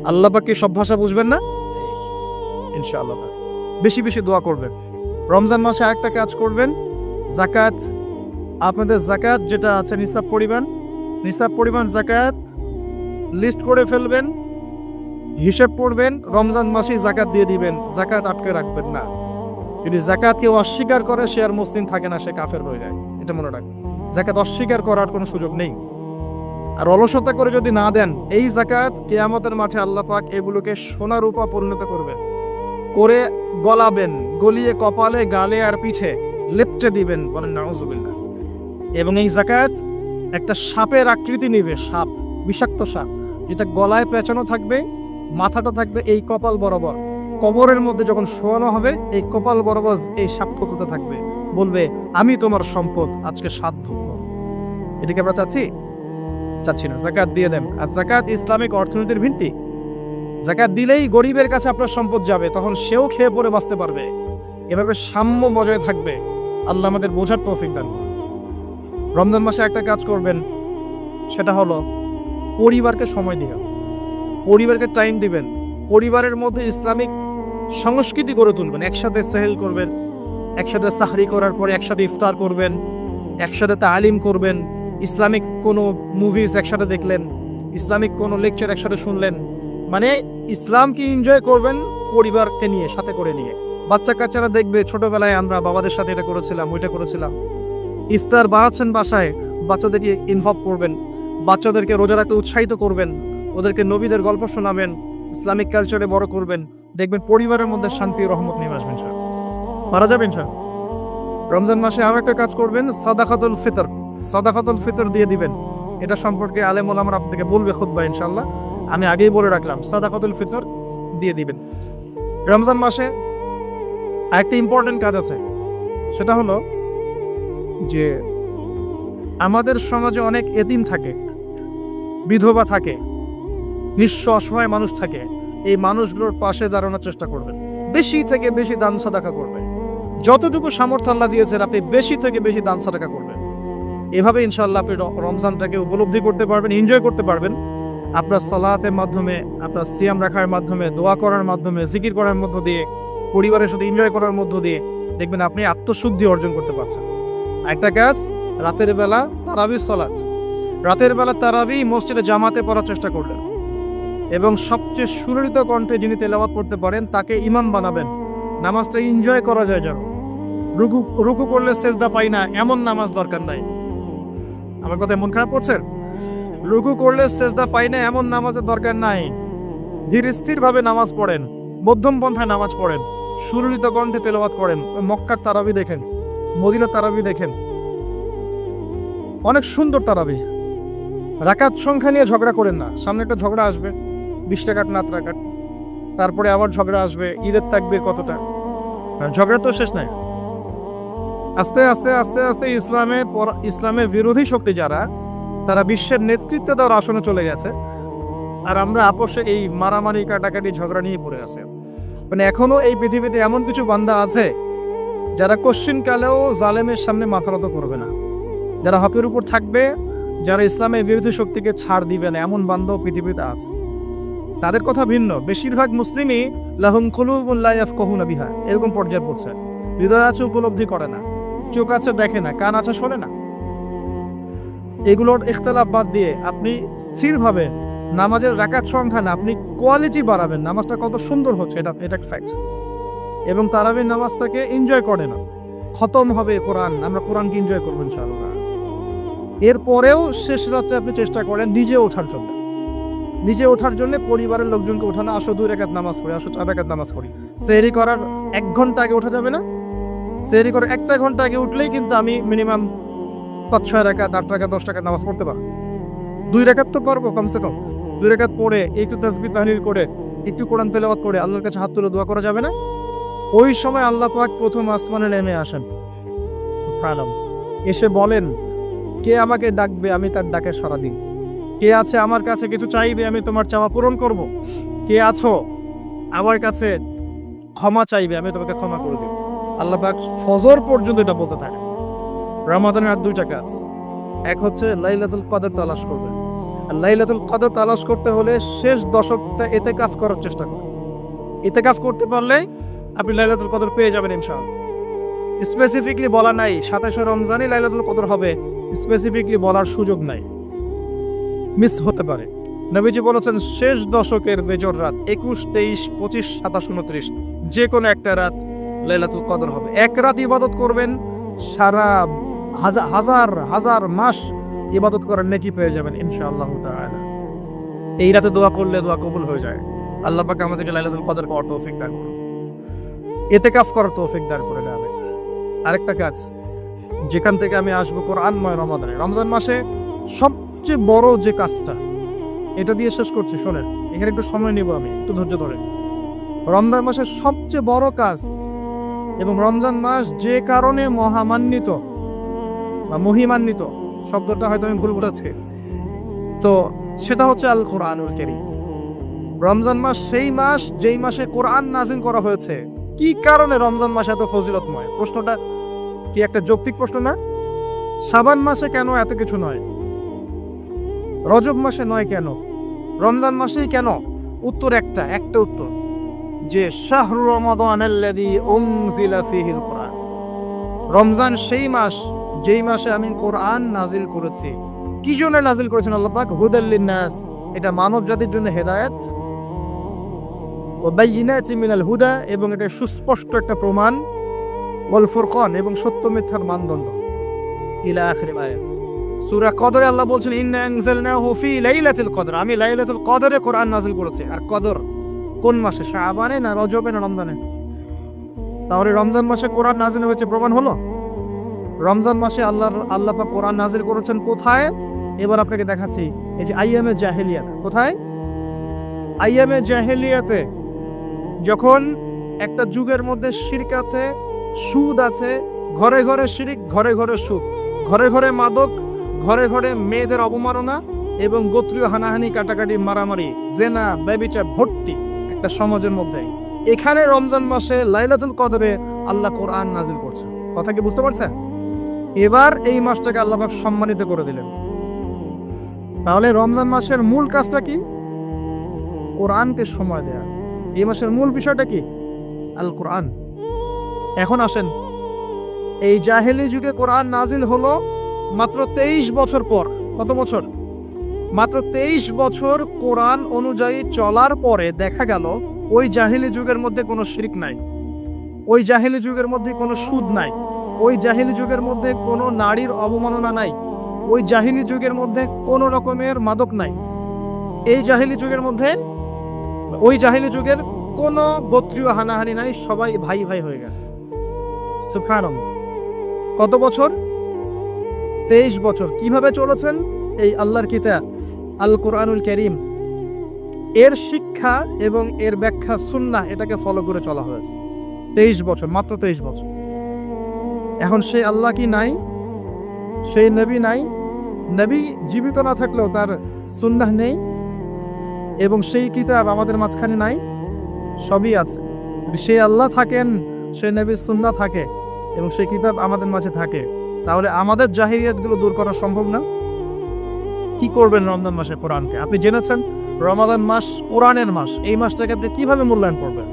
আল্লাহ পাক কি সব ভাষা বুঝবেন না? ইনশাআল্লাহ। বেশি বেশি দোয়া করবেন। রমজান মাসে একটা কাজ করবেন, যাকাত, আপনাদের যাকাত যেটা আছে নিসাব পরিমাণ যাকাত লিস্ট করে ফেলবেন, হিসাব করবেন, রমজান মাসে যাকাত দিয়ে দিবেন, যাকাত আটকে রাখবেন না। যদি যাকাত কেউ অস্বীকার করে সে আর মুসলিম থাকে না, সে কাফের হয়ে যায়, এটা মনে রাখবেন। যাকাত অস্বীকার করার কোনো সুযোগ নেই। আর অলসতা করে যদি না দেন, এই যাকাত কিয়ামতের মাঠে আল্লাহ পাক এগুলোকে সোনা রূপা পরিণত করবেন, করে গলাবেন, গলিয়ে কপালে, গালে আর পিঠে লেপটে দিবেন, বলেন নাউজুবিল্লাহ। এবং এই যাকাত একটা সাপের আকৃতি নিবে, সাপ, বিষাক্ত সাপ, যেটা গলায় পেঁচানো থাকবে, মাথাটা থাকবে এই কপাল বরাবর। কবরের মধ্যে যখন শোয়ানো হবে, এই কপাল বরাবর এই সাপটা হতে থাকবে, বলবে আমি তোমার সম্পদ, আজকে 7 ভুগব। এটাকে আমরা চাচ্ছি না। যাকাত দিয়ে দেন। আর যাকাত ইসলামিক অর্থনীতির ভিত্তি। যাকাত দিলেই গরিবের কাছে আপনার সম্পদ যাবে, তখন সেও খেয়ে পরে বাঁচতে পারবে। এভাবে সাম্য বজায় থাকবে। আল্লাহ আমাদের বোঝার তৌফিক দান করুন। রমজান মাসে একটা কাজ করবেন, সেটা হলো পরিবারকে সময় দিবেন, পরিবারকে টাইম দিবেন। পরিবারের মধ্যে ইসলামিক সংস্কৃতি গড়ে তুলবেন। একসাথে সেহেল করবেন, একসাথে সাহরি করার পরে একসাথে ইফতার করবেন, একসাথে তালিম করবেন, ইসলামিক কোনো মুভিজ একসাথে দেখলেন, ইসলামিক কোনো লেকচার একসাথে শুনলেন। মানে ইসলামকে এনজয় করবেন পরিবারকে নিয়ে, সাথে করে নিয়ে। বাচ্চা কাচ্চারা দেখবে ছোটবেলায় আমরা বাবাদের সাথে এটা করেছিলাম, ওইটা করেছিলাম। ইফতার বানাচ্ছেন বাসায়, বাচ্চাদেরকে ইনভলভ করবেন, বাচ্চাদেরকে রোজা রাখতে উৎসাহিত করবেন, ওদেরকে নবীদের গল্প শোনাবেন, ইসলামিক কালচারে বড় করবেন। দেখবেন পরিবারের মধ্যে শান্তি রহমত নিয়ে আসবেন, স্যার মারা যাবেন স্যার। রমজান মাসে আরো একটা কাজ করবেন, সাদাকাতুল ফিতর দিয়ে দিবেন। এটা সম্পর্কে আলেম ওলামারা আপনাকে বলবে খুতবা ইনশাআল্লাহ, আমি আগেই বলে রাখলাম, সাদাকাতুল ফিতর দিয়ে দিবেন। রমজান মাসে একটা ইম্পর্টেন্ট কাজ আছে, সেটা হলো যে আমাদের সমাজে অনেক এতিম থাকে, বিধবা থাকে, নিঃস্ব অসহায় মানুষ থাকে। এই মানুষগুলোর পাশে দাঁড়ানোর চেষ্টা করবেন, বেশি থেকে বেশি দান সাদাকা করবেন। যতটুকু সামর্থ্য আল্লাহ দিয়েছেন আপনি বেশি থেকে বেশি দান সাদাকা করবেন। এভাবে ইনশাআল্লাহ আপনি রমজানটাকে উপলব্ধি করতে পারবেন, এনজয় করতে পারবেন। আপনার সালাতের মাধ্যমে, আপনার সিয়াম রাখার মাধ্যমে, দোয়া করার মাধ্যমে, জিকির করার মধ্য দিয়ে, পরিবারের সাথে এনজয় করার মধ্য দিয়ে দেখবেন আপনি আত্মশুদ্ধি অর্জন করতে পারছেন। একটা কাজ, রাতের বেলা তারাবির সালাত, রাতের বেলা তারাবি মসজিদে জামাতে পড়ার চেষ্টা করলেন, এবং সবচেয়ে সুললিত কণ্ঠে যিনি তেলাওয়াত করতে পারেন তাকে ইমাম বানাবেন। নামাজটা এনজয় করা যায় যেন। রুকু করলে সেজদা পাই না এমন নামাজ দরকার নাই। আমার কথা মন খারাপ করছেন? রুকু করলে সেজদা পাই না এমন নামাজের দরকার নাই। ধীর স্থির ভাবে নামাজ পড়েন, মধ্যম পন্থায় নামাজ পড়েন, সুললিত কণ্ঠে তেলাওয়াত করেন। মক্কার তারাবি দেখেন, মদিনার তারাবি দেখেন, অনেক সুন্দর তারাবি। রাকাত সংখ্যা নিয়ে ঝগড়া করেন না। সামনে একটা ঝগড়া আসবে, 20 টাকার নাত রাকাত, তারপরে আবার ঝগড়া আসবে, ঈদের তাকবীর কতটা, ঝগড়া তো শেষ নাই। আস্তে আস্তে আস্তে আস্তে ইসলামের বিরোধী শক্তি যারা, তারা বিশ্বের নেতৃত্ব দেওয়ার আসনে চলে গেছে, আর আমরা আপোষে এই মারামারি কাটাকাটি ঝগড়া নিয়ে পড়ে আছে। মানে এখনো এই পৃথিবীতে এমন কিছু বান্দা আছে যারা কোশ্চিনকালেও জালেমের সামনে মাথা নত করবে না, যারা হকের উপর থাকবে, যারা ইসলামের বিরোধী শক্তিকে ছাড় দিবে না, এমন বান্ধব পৃথিবীতে আছে। তাদের কথা ভিন্ন। বেশিরভাগ মুসলিমই লাহুম কুলুবুন লা ইয়াফকাহুনা বিহা, এরকম পর্যায়ে পড়ছে। হৃদয় আছে, উপলব্ধি করে না, চোখ আছে দেখে না, কান আছে শোনে না। এগুলোর ইখতিলাফ বাদ দিয়ে আপনি স্থিরভাবে নামাজের রাকাত সংখ্যা না, আপনি কোয়ালিটি বাড়াবেন। নামাজটা কত সুন্দর হচ্ছে, এটা ফ্যাক্ট। এবং তারাবির নামাজটাকে এনজয় করে না। খতম হবে কোরআন, আমরা কোরআনকে এনজয় করবো ইনশাআল্লাহ। এরপরেও শেষ রাত্রে আপনি চেষ্টা করেন নিজে ওঠার জন্য, নিজে ওঠার জন্য পরিবারের লোকজনকে ওঠানো। আসো 2 রাকাত নামাজ পড়ি, আসো 4 রাকাত নামাজ পড়ি। সেহরি করার 1 ঘন্টা আগে ওঠা যাবে না? সেহরি করার 1 ঘন্টা আগে উঠলেই কিন্তু আমি মিনিমাম 5-6 রাকাত, 8 রাকাত, 10 রাকাত নামাজ পড়তে পারবো। 2 রাকাত তো পারবো কমসে কম। 2 রাকাত পড়ে একটু তাসবিহ তাহলিল করে, একটু কোরআন তেলাওয়াত করে আল্লাহর কাছে হাত তুলে দোয়া করা যাবে না? ওই সময় আল্লাহ পাক প্রথম আসমানে নেমে আসেন, এসে বলেন, কে আমাকে ডাকবে, আমি তার ডাকে সাড়া দিই। কে আছে আমার কাছে কিছু চাইবে, আমি তোমার চাওয়া পূরণ করব। কে আছো আমার কাছে ক্ষমা চাইবে, আমি তোমাকে ক্ষমা করে দেব। আল্লাহ পাক ফজর পর্যন্ত এটা বলতে থাকে। রমাদানের আর 2টা কাজ। এক হচ্ছে লাইলাতুল কদর তালাশ করবে। আর লাইলাতুল কদর তালাশ করতে হলে শেষ দশকটা ইতিকাফ করার চেষ্টা করবে। ইতিকাফ করতে পারলে আপনি লাইলাতুল কদর পেয়ে যাবেন ইনশাআল্লাহ। স্পেসিফিকলি বলা নাই 27 রমজানে লাইলাতুল কদর হবে, স্পেসিফিকলি বলার সুযোগ নাই, মিস হতে পারে। নবীজি বলেছেন শেষ দশকের বেজর রাত 21, 23, 25, 27, 29 যে কোনো একটা রাত লাইলাতুল কদর হবে। এক রাত ইবাদত করবেন, সারা হাজার হাজার মাস ইবাদত করার নেকি পেয়ে যাবেন ইনশাআল্লাহ তাআলা। এই রাতে দোয়া করলে দোয়া কবুল হয়ে যায়। আল্লাহ পাক আমাদেরকে লাইলাতুল কদর পাওয়ার তৌফিক দান করুন, ইতিকাফ করার তৌফিক দান করে যাবে। আরেকটা কাজ যেখান থেকে আমি আসবো, কোরআনময় রমাদানে, রমজান মাসে সবচেয়ে বড় যে কাজটা, এটা দিয়ে শেষ করছি, শোনেন। এখানে একটু সময় নেব আমি, একটু ধৈর্য ধরে। রমজান মাসের সবচেয়ে বড় কাজ, এবং রমজান মাস যে কারণে মহামান্বিত বা মহিমান্বিত, শব্দটা হয়তো আমি ভুল বলেছি, তো সেটা হচ্ছে আল কোরআনুল কারীম। রমজান মাস সেই মাস যেই মাসে কোরআন নাযিল করা হয়েছে। কি কারণে রমজান মাস এত ফজিলতময়? প্রশ্নটা কি একটা যৌক্তিক প্রশ্ন না? শাবান মাসে কেন এত কিছু নয়? রজব মাসে নয় কেন? রমজান মাসেই কেন? উত্তর একটা উত্তর, যে শাহরু রমাদানাল্লাযী উনজিলা ফীহিল কোরআন। রমজান সেই মাস যেই মাসে আমি কোরআন নাজিল করেছি। কি জন্য নাজিল করেছেন আল্লাহ পাক? হুদাল লিন্নাস, এটা মানব জাতির জন্য হেদায়েত, ওয়া বাইয়িনাতিন মিনাল হুদা, এবং এটা সুস্পষ্ট একটা প্রমাণ, ওয়াল ফুরকান, এবং সত্য মিথ্যার মানদণ্ড, ইলা আখির আয়াত। সূরা কদরে আল্লাহ বলছেন ইন্না আনজালনাহু ফি লাইলাতুল কদর, আমি লাইলাতুল কদরে কোরআন নাযিল করেছি। আর কদর কোন মাসে? শাবানে না রজবে না রমজানে? তাহলে রমজান মাসে কোরআন নাযিল হয়েছে, প্রমাণ হলো। রমজান মাসে আল্লাহ পাক কোরআন নাযিল করেছেন কোথায়? এবার আপনাকে দেখাচ্ছি। এই যে আইয়ামে জাহেলিয়াত। কোথায়? আইয়ামে জাহেলিয়াতে, যখন একটা যুগের মধ্যে শিরক আছে, সুদ আছে, ঘরে ঘরে শিরক, ঘরে ঘরে সুদ, ঘরে ঘরে মাদক, ঘরে ঘরে মেয়েদের অবমাননা, এবং গোত্রীয় হানাহানি, কাটাকাটি, মারামারি, জেনা, ব্যভিচার ভর্তি একটা সমাজের মধ্যে। এখানে রমজান মাসে লাইলাতুল কদরে আল্লাহ কোরআন নাযিল করছেন। কথা কি বুঝতে পারছেন? এবার এই মাসটাকে আল্লাহ পাক সম্মানিত করে দিলেন। তাহলে রমজান মাসের মূল কাজটা কি? কোরআনকে সময় দেয়া। এই মাসের মূল বিষয়টা কি? আল কোরআন। এখন আসেন, এই জাহেলি যুগে কোরআন নাজিল হলো মাত্র 23 বছর পর। কত বছর? মাত্র 23 বছর কোরআন অনুযায়ী চলার পরে দেখা গেল ওই জাহেলি যুগের মধ্যে কোনো শিরক নাই, ওই জাহেলি যুগের মধ্যে কোনো সুদ নাই, ওই জাহেলি যুগের মধ্যে কোনো নারীর অবমাননা নাই, ওই জাহেলি যুগের মধ্যে কোনো রকমের মাদক নাই, এই জাহেলি যুগের মধ্যে, ওই জাহেলি যুগের কোনো গোত্রীয় হানাহানি নাই, সবাই ভাই ভাই হয়ে গেছে। সুবহানাল্লাহ। কত বছর? 23 বছর। কিভাবে চলেছেন? এই আল্লাহর কিতাব আল কোরআনুল কারীম, এর শিক্ষা এবং এর ব্যাখ্যা সুন্নাহ, এটাকে ফলো করে চলা হয়েছে 23 বছর, মাত্র 23 বছর। এখন সেই আল্লাহ কি নাই? সেই নবী নাই? নবী জীবিত না থাকলেও তার সুন্নাহ নেই, এবং সেই কিতাব আমাদের মাঝখানে নাই? সবই আছে। সেই আল্লাহ থাকেন, সেই নবীর সুন্নাহ থাকে, এবং সেই কিতাব আমাদের মাঝে থাকে, তাহলে আমাদের জাহিলিয়াতগুলো দূর করা সম্ভব না? কি করবেন রমজান মাসে কোরআনকে? আপনি জেনেছেন রমাদান মাস কোরআনের মাস, এই মাসটাকে আপনি কিভাবে মূল্যায়ন করবেন?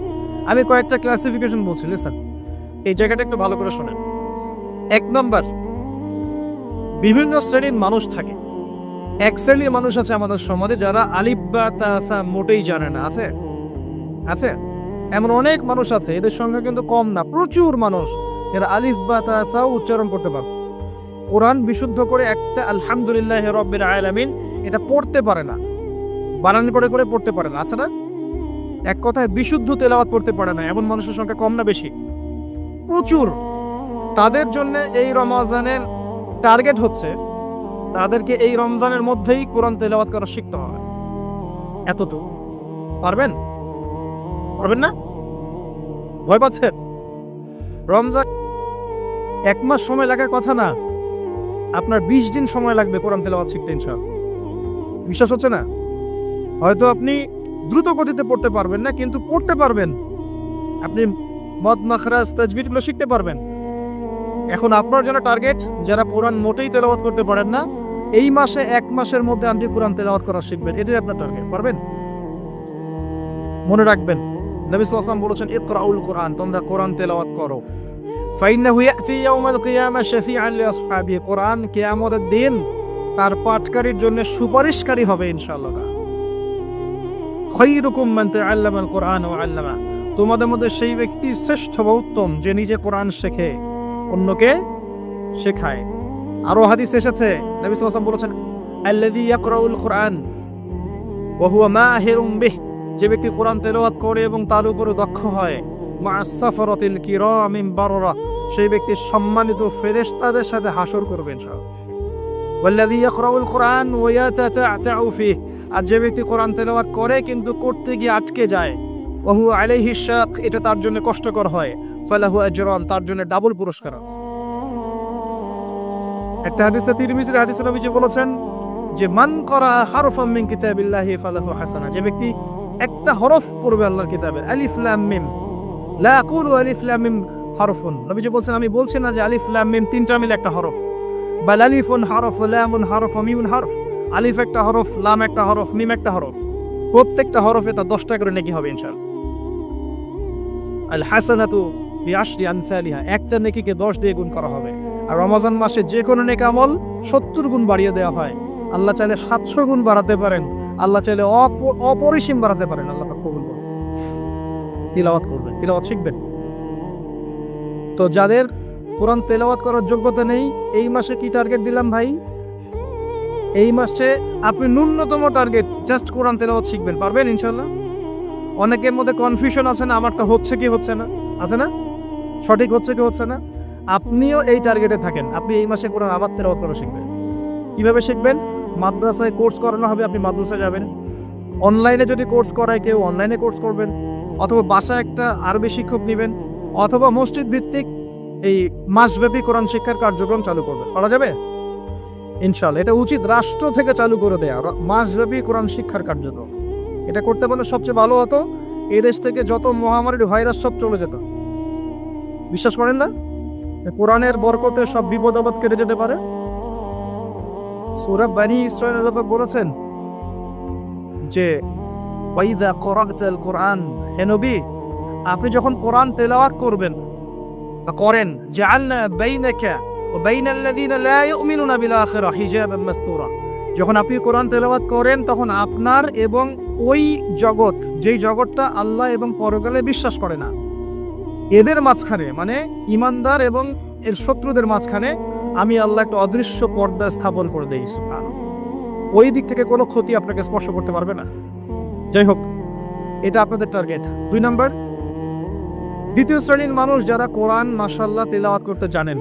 আমি কয়েকটা ক্লাসিফিকেশন বলছি, লিসেন, এই জায়গাটা একটু ভালো করে শোনেন। 1 নম্বর, বিভিন্ন শ্রেণীর মানুষ থাকে। এক শ্রেণীর মানুষ আছে আমাদের সমাজে যারা আলিফ বা তা সা মোটেই জানে না। আছে আছে এমন অনেক মানুষ আছে, এদের সংখ্যা কিন্তু কম না, প্রচুর মানুষ এরা আলিফ বা তা সা উচ্চারণ করতে পারে, কোরআন বিশুদ্ধ করে একটা আলহামদুলিল্লাহ রাব্বিল আলামিন এটা পড়তে পারে না, বানান করে করে পড়তে পারে না। আছে না? এক কথায় বিশুদ্ধ তেলাওয়াত পড়তে পারে না, এমন মানুষের সংখ্যা কম না বেশি? প্রচুর। তাদের জন্য এই রমজানের টার্গেট হচ্ছে তাদেরকে এই রমজানের মধ্যেই কোরআন তেলাওয়াত করা শিখতে হবে। এতটুকু পারবেন? পারবেন না? ভয় পাচ্ছেন? রমজান 1 মাস সময় লাগার কথা না, আপনার 20 দিন সময় লাগবে কোরআন তেলাওয়াত শিখতে ইনশাআল্লাহ। বিশ্বাস হচ্ছে না? হয়তো আপনি দ্রুত গতিতে পড়তে পারবেন না, কিন্তু পড়তে পারবেন। আপনি মদ মাখরাজ তাজবিদগুলো শিখতে পারবেন। এখন আপনার জন্য টার্গেট যারা কোরআন মোটেই তেলাওয়াত করতে পারেন না, এই মাসে 1 মাসের মধ্যে আপনি কোরআন তেলাওয়াত করা শিখবেন, এটাই আপনার টার্গেট। পারবেন? মনে রাখবেন, নবী সাল্লাল্লাহু আলাইহি ওয়াসাল্লাম বলেছেন ইকরাউল কোরআন, তোমরা কোরআন তেলাওয়াত করো। ফাইন্নাহু ইয়াতি ইয়াউমাল কিয়ামা শাফিআন লিআসহাবিহি, কোরআন কিয়ামতের দিন তার পাঠকারীর জন্য সুপারিশকারী হবে ইনশাআল্লাহ। খায়রুকুম মান তাআল্লামাল কোরআন ওয়া আল্লামা, তোমাদের মধ্যে সেই ব্যক্তি শ্রেষ্ঠ বা উত্তম যে নিজে কোরআন শেখে অন্যকে শেখায়। আরো হাদিস এসেছে, নবী সাল্লাল্লাহু আলাইহি ওয়াসাল্লাম বলেছেন আল্লাযী ইয়াকরাউল কোরআন ওয়া হুয়া মাহিরুম বিহি, যে ব্যক্তি কোরআন তেলাওয়াত করে এবং তার উপরে দক্ষ হয়, মা'আস সাফারাতিল কিরামিন বাররা, সেই ব্যক্তি সম্মানিত ফেরেশতাদের সাথে হাসর করবে ইনশাআল্লাহ। ওয়াল্লাযী ইয়াকরাউল কোরআন ওয়া ইয়াতাতা'উ ফিহি, আর যে ব্যক্তি কোরআন তেলাওয়াত করে কিন্তু করতে গিয়ে আটকে যায়, ওয়া হুয়া আলাইহি শাক, এটা তার জন্য কষ্টকর হয়, ফালাহু আজরান, তার জন্য ডাবল পুরস্কার আছে। একটা হাদিসে তিরমিজির হাদিসে নবীজি বলেছেন যে মান করা হারফাম মিন কিতাবিল্লাহি ফালাহু হাসানা, যে ব্যক্তি একটা হরফ পড়বে আল্লাহর কিতাবের, আলিফ লাম মিম, লা আকুলু আলিফ লাম মিম হারফুন, নবীজি বলছেন আমি বলছি না যে আলিফ লাম মিম তিনটা মিলে একটা হরফ, বাল আলিফুন হরফ, লামুন হরফ, মিমুন হরফ, আলিফ একটা হরফ, লাম একটা হরফ, মিম একটা হরফ, প্রত্যেকটা হরফে তার 10টা করে নেকি হবে ইনশাআল্লাহ। আল হাসানাতু বিআশরি আমসালিহা, একটা নেকিকে 10 দিয়ে গুণ করা হবে। আর রমজান মাসে যে কোনো নেক আমল 70 গুণ বাড়িয়ে দেওয়া হয়। আল্লাহ চাইলে 700 গুণ বাড়াতে পারেন, আল্লাহ চাইলে অপরিসীম বাড়াতে পারেন। আল্লাহ পাক কবুল করুন। তিলাওয়াত করবেন, তিলাওয়াত শিখবেন। তো যাদের কোরআন তেলাওয়াত করার যোগ্যতা নেই, এই মাসে কি টার্গেট দিলাম ভাই? এই মাসে আপনি ন্যূনতম টার্গেট জাস্ট কোরআন তেলাওয়াত শিখবেন, পারবেন ইনশাআল্লাহ? অনেকের মধ্যে কনফিউশন আছে না, আমারটা হচ্ছে কি হচ্ছে না, আছে না, সঠিক হচ্ছে কি হচ্ছে না। আপনিও এই টার্গেটে থাকেন, আপনি এই মাসে কোরআন আবার তেলাওয়াত করা শিখবেন। কিভাবে শিখবেন? মাদ্রাসায় কোর্স করানো হবে, আপনি মাদ্রাসায় যাবেন। অনলাইনে যদি কোর্স করায় কেউ, অনলাইনে কোর্স করবেন, অথবা বাসায় একটা আরবি শিক্ষক নেবেন, অথবা মসজিদ ভিত্তিক এই মাসব্যাপী কোরআন শিক্ষার কার্যক্রম চালু করবেন। করা যাবে ইনশাআল্লাহ। এটা উচিত রাষ্ট্র থেকে চালু করে দেয়া মাসব্যাপী কোরআন শিক্ষার কার্যক্রম। এটা করতে পারলে সবচেয়ে ভালো হতো, এই দেশ থেকে যত মহামারীর ভাইরাস সব চলে যেত। বিশ্বাস করেন না? কোরআনের বরকতে সব বিপদ আপদ কেটে যেতে পারে। সূরা বনী ইসরাঈল আল্লাহ বলেছেন যে ওয়াইদা করাতাল কোরআন, হে নবী আপনি যখন কোরআন তেলাওয়াত করবেন বা করেন, জাআলনা বাইনাকা ওয়া বাইনাল্লাযীনা লা ইউমিনুনা বিল আখিরাহ হিজাবান মাসতুরা, যখন আপনি কোরআন তেলাওয়াত করেন তখন আপনার এবং ওই জগৎ, যেই জগৎটা আল্লাহ এবং পরকালে বিশ্বাস করে না, এদের মাঝখানে, মানে ইমানদার এবং এর শত্রুদের মাঝখানে আমি আল্লাহ একটা অদৃশ্য পর্দা স্থাপন করে দেই। সুবহানাল্লাহ। ওই দিক থেকে কোনো ক্ষতি আপনাকে স্পর্শ করতে পারবে না। যাই হোক, এটা আপনাদের টার্গেট। 2 নাম্বার, দ্বিতীয় শ্রেণীর মানুষ যারা কোরআন মাশাআল্লাহ তিলাওয়াত করতে জানেন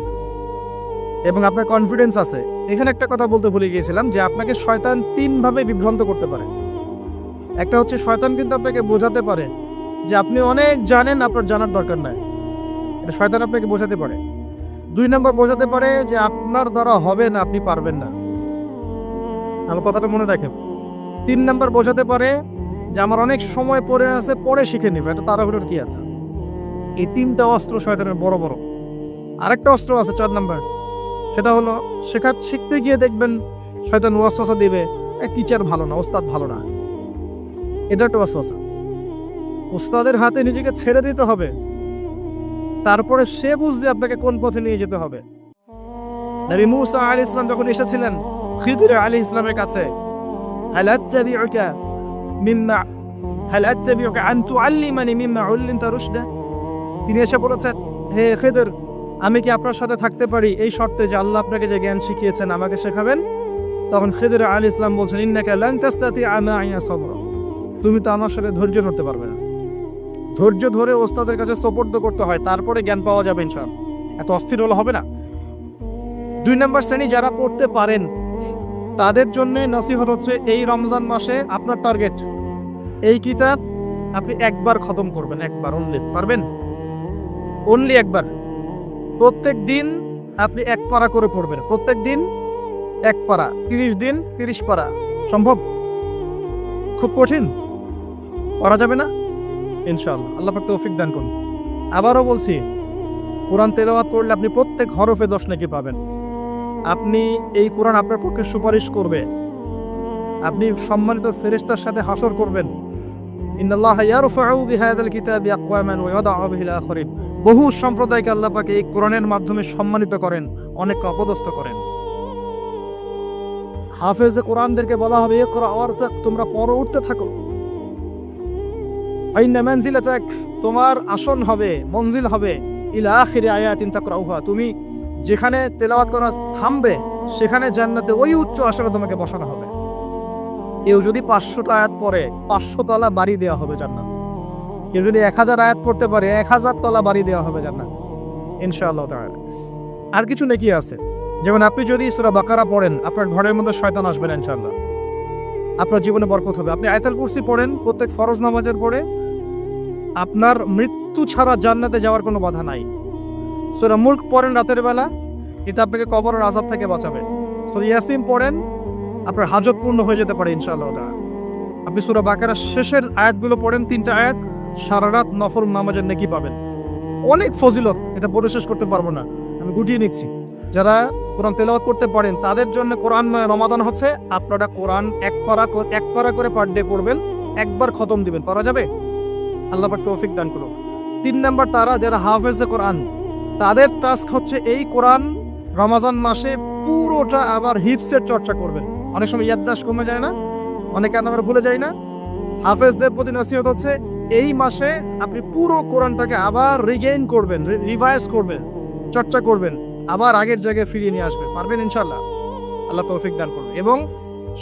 এবং আপনার কনফিডেন্স আছে। এখানে একটা কথা বলতে ভুলে গিয়েছিলাম যে আপনাকে শয়তান 3 ভাবে বিভ্রান্ত করতে পারে। একটা হচ্ছে শয়তান কিন্তু আপনাকে বোঝাতে পারে যে আপনি অনেক জানেন, আপনার জানার দরকার নাই, এটা শয়তান আপনাকে বোঝাতে পারে। 2 নম্বর বোঝাতে পারে যে আপনার দ্বারা হবে না, আপনি পারবেন না। আমার কথাটা মনে রাখেন। 3 নম্বর বোঝাতে পারে যে আমার অনেক সময় পড়ে আছে, পরে শিখে নিব, এটা তাড়াহুড়োর কি আছে। এই 3টা অস্ত্র শয়তানের বড় বড়। আরেকটা অস্ত্র আছে 4 নাম্বার, সেটা হলো শিখতে গিয়ে দেখবেন শয়তান ওয়াসওয়াসা দিবে, এই টিচার ভালো না, ওস্তাদ ভালো না। এটা একটা ওয়াসওয়াসা। ওস্তাদের হাতে নিজেকে ছেড়ে দিতে হবে, তারপরে সে বুঝবে আপনাকে কোন পথে নিয়ে যেতে হবে। নবী মুসা আলাইহিস সালাম যখন এসেছিলেন খিদর আলাইহিস সালামের কাছে, হাল আত্তাবিউকা আন তুআল্লিমানি মিম্মা উল্লিমতা রুশদা, তিনি এসে বলেছেন, হে খিদর, আমি কি আপনার সাথে থাকতে পারি এই শর্তে যে আল্লাহ আপনাকে যে জ্ঞান শিখিয়েছেন আমাকে শেখাবেন? তখন খিদর আলাইহিস সালাম বলছেন, ইন্নাকা লান তাসতাতিআ মা'ইয়া সাবরা, তুমি তো আমার সাথে ধৈর্য ধরতে পারবে না। ধৈর্য ধরে ওস্তাদের কাছে সোপর্দ করতে হয়, তারপরে জ্ঞান পাওয়া যাবে ইনশাআল্লাহ। এত অস্থির হলে হবে না। 2 নম্বর শ্রেণী যারা পড়তে পারেন তাদের জন্য নসিহত হচ্ছে, এই রমজান মাসে আপনার টার্গেট এই কিতাব আপনি একবার খতম করবেন, একবার অনলি। পারবেন? অনলি একবার। প্রত্যেক দিন আপনি 1 পারা করে পড়বেন, প্রত্যেক দিন 1 পারা, 30 দিন 30 পারা। সম্ভব? খুব কঠিন? করা যাবে না? ইনশাআল্লাহ আল্লাহ পাক তৌফিক দান করুন। আবারও বলছি, কোরআন তেলাওয়াত করলে আপনি প্রত্যেক হরফে 10 নেকি পাবেন। আপনি এই কোরআন আপনার পক্ষে সুপারিশ করবে, আপনি সম্মানিত ফেরেশতার সাথে হাসর করবেন। ইন্নাল্লাহা ইয়ারফাউ বিহাযাল কিতাবি আকওয়ামান ওয়া ইয়াদাউ বিহিল আখারিন। বহু সম্প্রদায়কে আল্লাহ পাক এই কোরআনের মাধ্যমে সম্মানিত করেন, অনেককে অপদস্থ করেন। হাফেজে কোরআনদেরকে বলা হবে, ইকরা ওয়ারতাক, তোমরা পড়ো, উঠতে থাকো। ফাইন্না মানজিলাতাক, তোমার আসন হবে, মঞ্জিল হবে, ইলা আখিরি আয়াতিন তাকরাউহা, তুমি যেখানে তেলাওয়াত করা থামবে সেখানে জান্নাতে ওই উচ্চ আসনে তোমাকে বসানো হবে। কেউ যদি 500টা আয়াত পড়ে 500 তলা বাড়ি দেওয়া হবে জান্নাত। কেউ যদি 1000 আয়াত পড়তে পারে 1000 তলা বাড়ি দেওয়া হবে জান্নাত ইনশাআল্লাহ তাআলা। আর কিছু নেকি আছে, যেমন আপনি যদি সূরা বাকারা পড়েন আপনার ঘরের মধ্যে শয়তান আসবে না ইনশাআল্লাহ, আপনার জীবনে বরকত হবে। আপনি আয়াতুল কুরসি পড়েন প্রত্যেক ফরজ নামাজের পরে, আপনার মৃত্যু ছাড়া জান্নাতে যাওয়ার কোনো বাধা নাই। সূরা মুলক পড়েন রাতের বেলা, এটা আপনাকে কবরের আযাব থেকে বাঁচাবে। সূরা ইয়াসিন পড়েন, আপনার হাজত পূর্ণ হয়ে যেতে পারে ইনশাআল্লাহ তাআলা। আপনি সূরা বাকারার শেষের আয়াতগুলো পড়েন, 3টা আয়াত, সারা রাত নফল নামাজের নেকি পাবেন। অনেক ফজিলত, এটা বলে শেষ করতে পারবো না, আমি গুটিয়ে নিচ্ছি। যারা কোরআন তেলাওয়াত করতে পারেন তাদের জন্য কোরআন রমাদান হচ্ছে, আপনারা কোরআন 1 পারা করে পার ডে পড়বেন, একবার খতম দিবেন। পারা যাবে? আল্লাহ পাক তৌফিক দান করুন। 3 নাম্বার, তারা যারা হাফেজে কোরআন, তাদের টাস্ক হচ্ছে এই কোরআন রমজান মাসে পুরোটা আবার হিফসের চর্চা করবেন। অনেক সময় ইয়াদদাশ কমে যায় না, অনেকে আমরা ভুলে যাই না। হাফেজদের প্রতি নসিহত হচ্ছে, এই মাসে আপনি পুরো কোরআনটাকে আবার রিগেইন করবেন, রিভাইজ করবেন, চর্চা করবেন, আবার আগের জায়গায় ফিরিয়ে নিয়ে আসবেন। পারবেন ইনশাআল্লাহ? আল্লাহ তৌফিক দান করবেন। এবং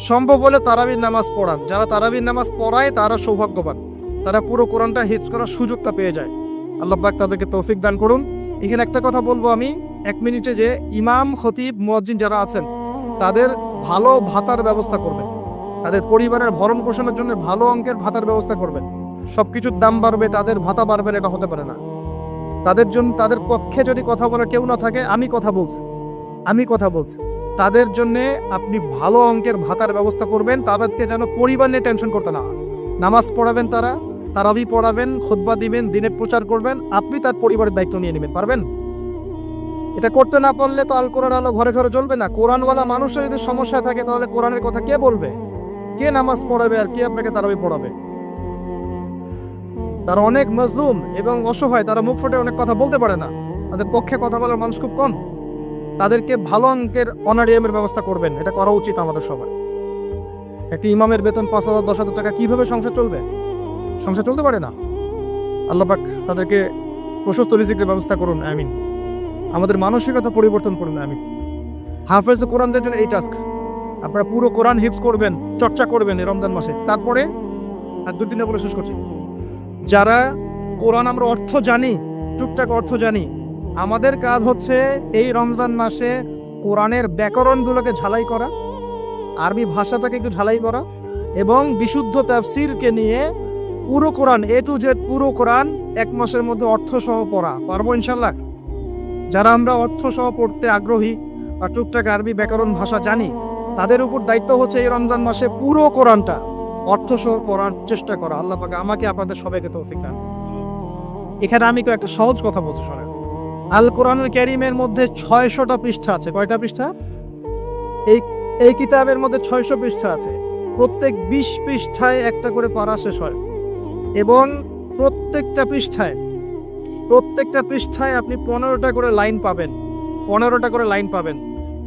সম্ভব হলে তারাবির নামাজ পড়ান। যারা তারাবির নামাজ পড়ায় তারা সৌভাগ্যবান, তারা পুরো কোরআনটা হিফজ করার সুযোগটা পেয়ে যায়। আল্লাহ পাক তাদেরকে তৌফিক দান করুন। এখানে একটা কথা বলবো আমি 1 মিনিটে, যে ইমাম, খতিব, মুয়াজ্জিন যারা আছেন তাদের ভালো ভাতার ব্যবস্থা করবেন, তাদের পরিবারের ভরণ পোষণের জন্য ভালো অঙ্কের ভাতার ব্যবস্থা করবেন। সবকিছুর দাম বাড়বে, তাদের ভাতা বাড়বে, এটা হতে পারে না। তাদের জন্য, তাদের পক্ষে যদি কথা বলার কেউ না থাকে, আমি কথা বলছি, তাদের জন্য আপনি ভালো অঙ্কের ভাতার ব্যবস্থা করবেন। তাদেরকে যেন পরিবার নিয়ে টেনশন করতে না হয়। নামাজ পড়াবেন, তারাবি পড়াবেন, খুতবা দিবেন, দিনের প্রচার করবেন, আপনি তার পরিবারের দায়িত্ব নিয়ে নেবেন। পারবেন? এটা করতে না পারলে তো আল কোরআন আলো ঘরে ঘরে জ্বলবে না। কোরআনওয়ালা মানুষের যদি সমস্যা থাকে তাহলে কোরআনের কথা কে বলবে? কে নামাজ পড়াবে আর কে আপনাকে তারাবি পড়াবে? তারা অনেক মাজলুম এবং অসহায়, তারা মুখ ফুটে অনেক কথা বলতে পারে না, তাদের পক্ষে কথা বলার মানুষ খুব কম। তাদেরকে ভালো অঙ্কের অনারিয়ামের ব্যবস্থা করবেন, এটা করা উচিত আমাদের সবার। একটি ইমামের বেতন 5,000 10,000 টাকা, কিভাবে সংসার চলবে? সংসার চলতে পারে না। আল্লাহ পাক তাদেরকে প্রশস্ত রিজিকের ব্যবস্থা করুন, আমিন। আমাদের মানসিকতা পরিবর্তন করুন, আমিন। হাফেজ কোরআনদের জন্য এই টাস্ক, আপনারা পুরো কোরআন হিফজ করবেন, চর্চা করবেন এই রমজান মাসে। তারপরে আর 2 দিনে বলে শেষ করছি, যারা কোরআন আমরা অর্থ জানি, টুকটাক অর্থ জানি, আমাদের কাজ হচ্ছে এই রমজান মাসে কোরআনের ব্যাকরণগুলোকে ঝালাই করা, আরবি ভাষাটাকে একটু ঝালাই করা, এবং বিশুদ্ধ তাফসীরকে নিয়ে পুরো কোরআন A to Z পুরো কোরআন 1 মাসের মধ্যে অর্থ সহ পড়া। পারবো ইনশাল্লাহ? যারা আমরা অর্থ সহ পড়তে আগ্রহী বা টুকটাক আরবি ব্যাকরণ ভাষা জানি, তাদের উপর দায়িত্ব হচ্ছে এই রমজান মাসে পুরো কোরআনটা অর্থ সহ পড়ার চেষ্টা করা। আল্লাহ পাক আমাকে আপনাদের সবাইকে তৌফিক দান। এখানে আমি একটা সহজ কথা বলছি, শোনেন। আল কোরআনুল কারীমের মধ্যে 600টা পৃষ্ঠা আছে। কয়টা পৃষ্ঠা? এই কিতাবের মধ্যে 600 পৃষ্ঠা আছে। প্রত্যেক 20 পৃষ্ঠায় একটা করে পারা শেষ হয় এবং প্রত্যেকটা পৃষ্ঠায় আপনি 15টা করে লাইন পাবেন। 15টা করে লাইন পাবেন।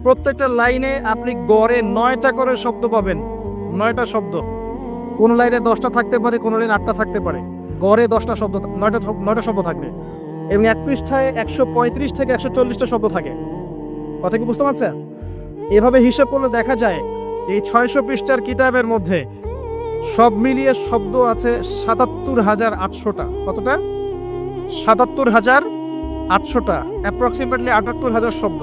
প্রত্যেকটা লাইনে আপনি গড়ে 9টা করে শব্দ পাবেন। 9টা শব্দ। কোন লাইনে 10টা থাকতে পারে, কোন লাইনে 8টা থাকতে পারে। গড়ে 10টা শব্দ, 9টা শব্দ থাকবে এবং এক পৃষ্ঠায় 135 থেকে 140টা শব্দ থাকে। কথা কি বুঝতে পারছেন? এভাবে হিসাব করলে দেখা যায় এই 600 পৃষ্ঠার কিতাবের মধ্যে সব মিলিয়ে শব্দ আছে 77,800টা। কতটা? 77,800টা, অ্যাপ্রক্সিমেটলি 78,000 শব্দ।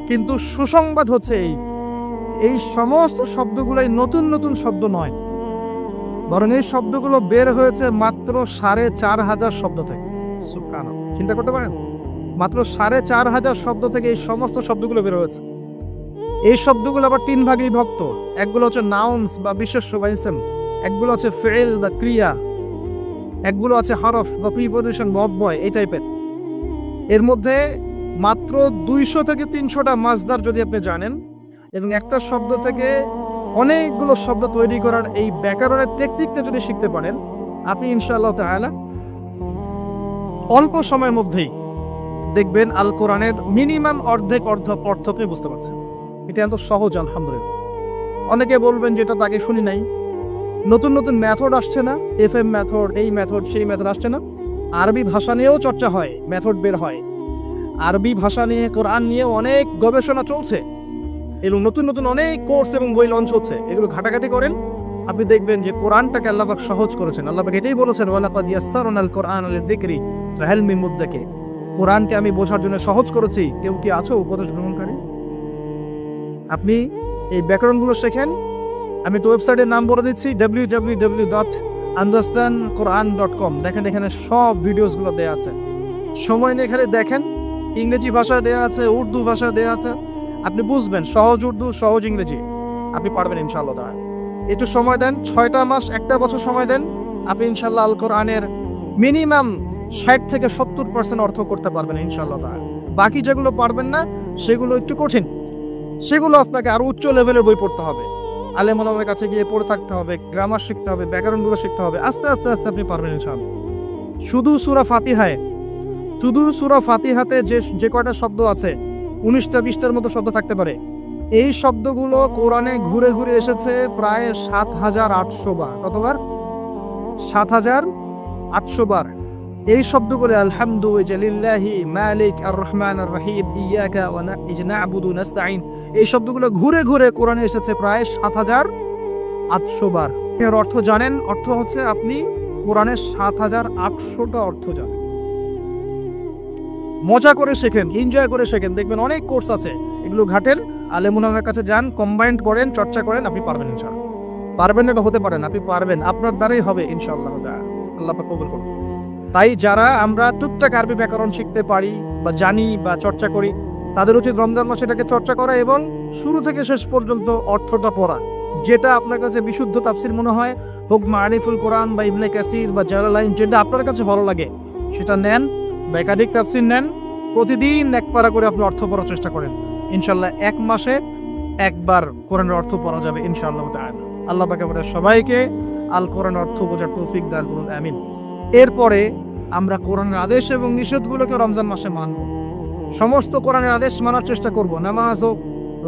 কিন্তু সুসংবাদ হচ্ছে এই সমস্ত শব্দগুলোই নতুন নতুন শব্দ নয়, বরং এই শব্দগুলো বের হয়েছে মাত্র 4,500 শব্দ থেকে। সুবহানাল্লাহ, চিন্তা করতে পারেন? মাত্র 4,500 শব্দ থেকে এই সমস্ত শব্দগুলো বের হয়েছে। এই শব্দগুলো আবার 3 ভাগে বিভক্ত। একগুলো হচ্ছে নাউন্স বা বিশেষ্য বা ইসম, একগুলো হচ্ছে ফিল বা ক্রিয়া, একগুলো আছে হরফ বা প্রিপজিশন বা অব্যয়, এই টাইপের। এর মধ্যে মাত্র 200 থেকে 300টা মাজদার যদি আপনি জানেন এবং একটা শব্দ থেকে অনেকগুলো শব্দ তৈরি করার এই ব্যাকরণের টেকনিকটা যদি শিখতে পারেন, আপনি ইনশাআল্লাহ তাআলা অল্প সময়ের মধ্যেই দেখবেন আল কোরআনের মিনিমাম অর্ধেক অর্থকে বুঝতে পারছেন। এটা এত সহজ, আলহামদুলিল্লাহ। অনেকে বলবেন যেটা তাকে শুনি নাই, নতুন নতুন মেথড আসছে না, FM মেথড, এই মেথড, সেই মেথড আসছে না। আরবি ভাষা নিয়েও চর্চা হয়, মেথড বের হয়। আরবি ভাষা নিয়ে, কোরআন নিয়ে অনেক গবেষণা চলছে এবং নতুন নতুন অনেক কোর্স এবং বই লঞ্চ হচ্ছে। এগুলো ঘাটাঘাটি করেন, আপনি দেখবেন যে কোরআনটাকে আল্লাহ পাক সহজ করেছেন। আল্লাহ পাক এটাই বলেছেন, ওয়ালাকাদ ইয়াসসারনাল কোরআনা লিযিকরি ফাহাল মিন মুদ্দাকির। কোরআনকে আমি বোঝার জন্য সহজ করেছি, কেউ কি আছো উপদেশ গ্রহণকারী? আপনি এই ব্যাকরণগুলো শেখেন। আমি তো ওয়েবসাইটের নাম বলে দিচ্ছি, www.understandquran.com। দেখেন এখানে সব ভিডিওসগুলো দেওয়া আছে। সময় নিয়ে এখানে দেখেন, ইংরেজি ভাষা দেওয়া আছে, উর্দু ভাষা দেওয়া আছে। আপনি বুঝবেন, সহজ উর্দু, সহজ ইংরেজি, আপনি পারবেন ইনশাআল্লাহ তাআলা। একটু সময় দেন, 6টা মাস, 1টা বছর সময় দেন, আপনি ইনশাআল্লাহ আল কোরআনের মিনিমাম 60 থেকে 70% অর্থ করতে পারবেন ইনশাআল্লাহ তাআলা। বাকি যেগুলো পারবেন না সেগুলো একটু কঠিন, সেগুলো আপনাকে আরো উচ্চ লেভেলের বই পড়তে হবে, আলেম ওলামার কাছে গিয়ে পড়ে থাকতে হবে, গ্রামার শিখতে হবে, ব্যাকরণগুলো শিখতে হবে। আস্তে আস্তে আস্তে আপনি পারবেন ইনশাআল্লাহ। শুধু সূরা ফাতিহাতে যে কয়টা শব্দ আছে, 19টা 20টার মতো শব্দ থাকতে পারে। এই শব্দগুলো কোরআনে ঘুরে ঘুরে এসেছে প্রায় 7,800 বার। কতবার? 7,800 বার। এই শব্দগুলো আলহামদুলিল্লাহি মালিক আর রহমান আর রহিম ইয়াকা ওয়া না'বুদু নাস্তাইন, এই শব্দগুলো ঘুরে ঘুরে কোরআনে এসেছে প্রায় 7,800 বার। এর অর্থ জানেন? অর্থ হচ্ছে আপনি কোরআনের 7,800টা অর্থ জানেন। মজা করে শেখেন, এনজয় করে শেখেন, দেখবেন অনেক কোর্স আছে, এগুলো ঘাটেন, আলেম ওলামার কাছে যান, কম্বাইন্ড করেন, চর্চা করেন, আপনি পারবেন ইনশাআল্লাহ। পারবেন না হতে পারেন, আপনি পারবেন, আপনার দ্বারাই হবে ইনশাআল্লাহ। আল্লাহ পাক কবুল করুন। তাই যারা আমরা টুকটাক আরবি ব্যাকরণ শিখতে পারি বা জানি বা চর্চা করি, তাদের উচিত রমজান মাসে এটাকে চর্চা করা এবং শুরু থেকে শেষ পর্যন্ত অর্থটা পড়া। যেটা আপনার কাছে বিশুদ্ধ তাফসির মনে হয়, হোক মারিফুল কোরআন বা ইবনে কাসির বা জালালাইন, যেটা আপনার কাছে ভালো লাগে সেটা নেন, বা একাধিক তাফসির নেন, প্রতিদিন এক পারা করে আপনি অর্থ পড়ার চেষ্টা করেন। ইনশাআল্লাহ 1 মাসে একবার কোরআনের অর্থ পড়া যাবে ইনশাআল্লাহ তাআলা। আল্লাহ পাক আমাদের সবাইকে আল কোরআন অর্থ বোঝার তৌফিক দান করুন, আমিন। এরপরে আমরা কোরআনের আদেশ এবং নিষেধগুলোকে রমজান মাসে মানব। সমস্ত কোরআনের আদেশ মানার চেষ্টা করব। নামাজ হোক,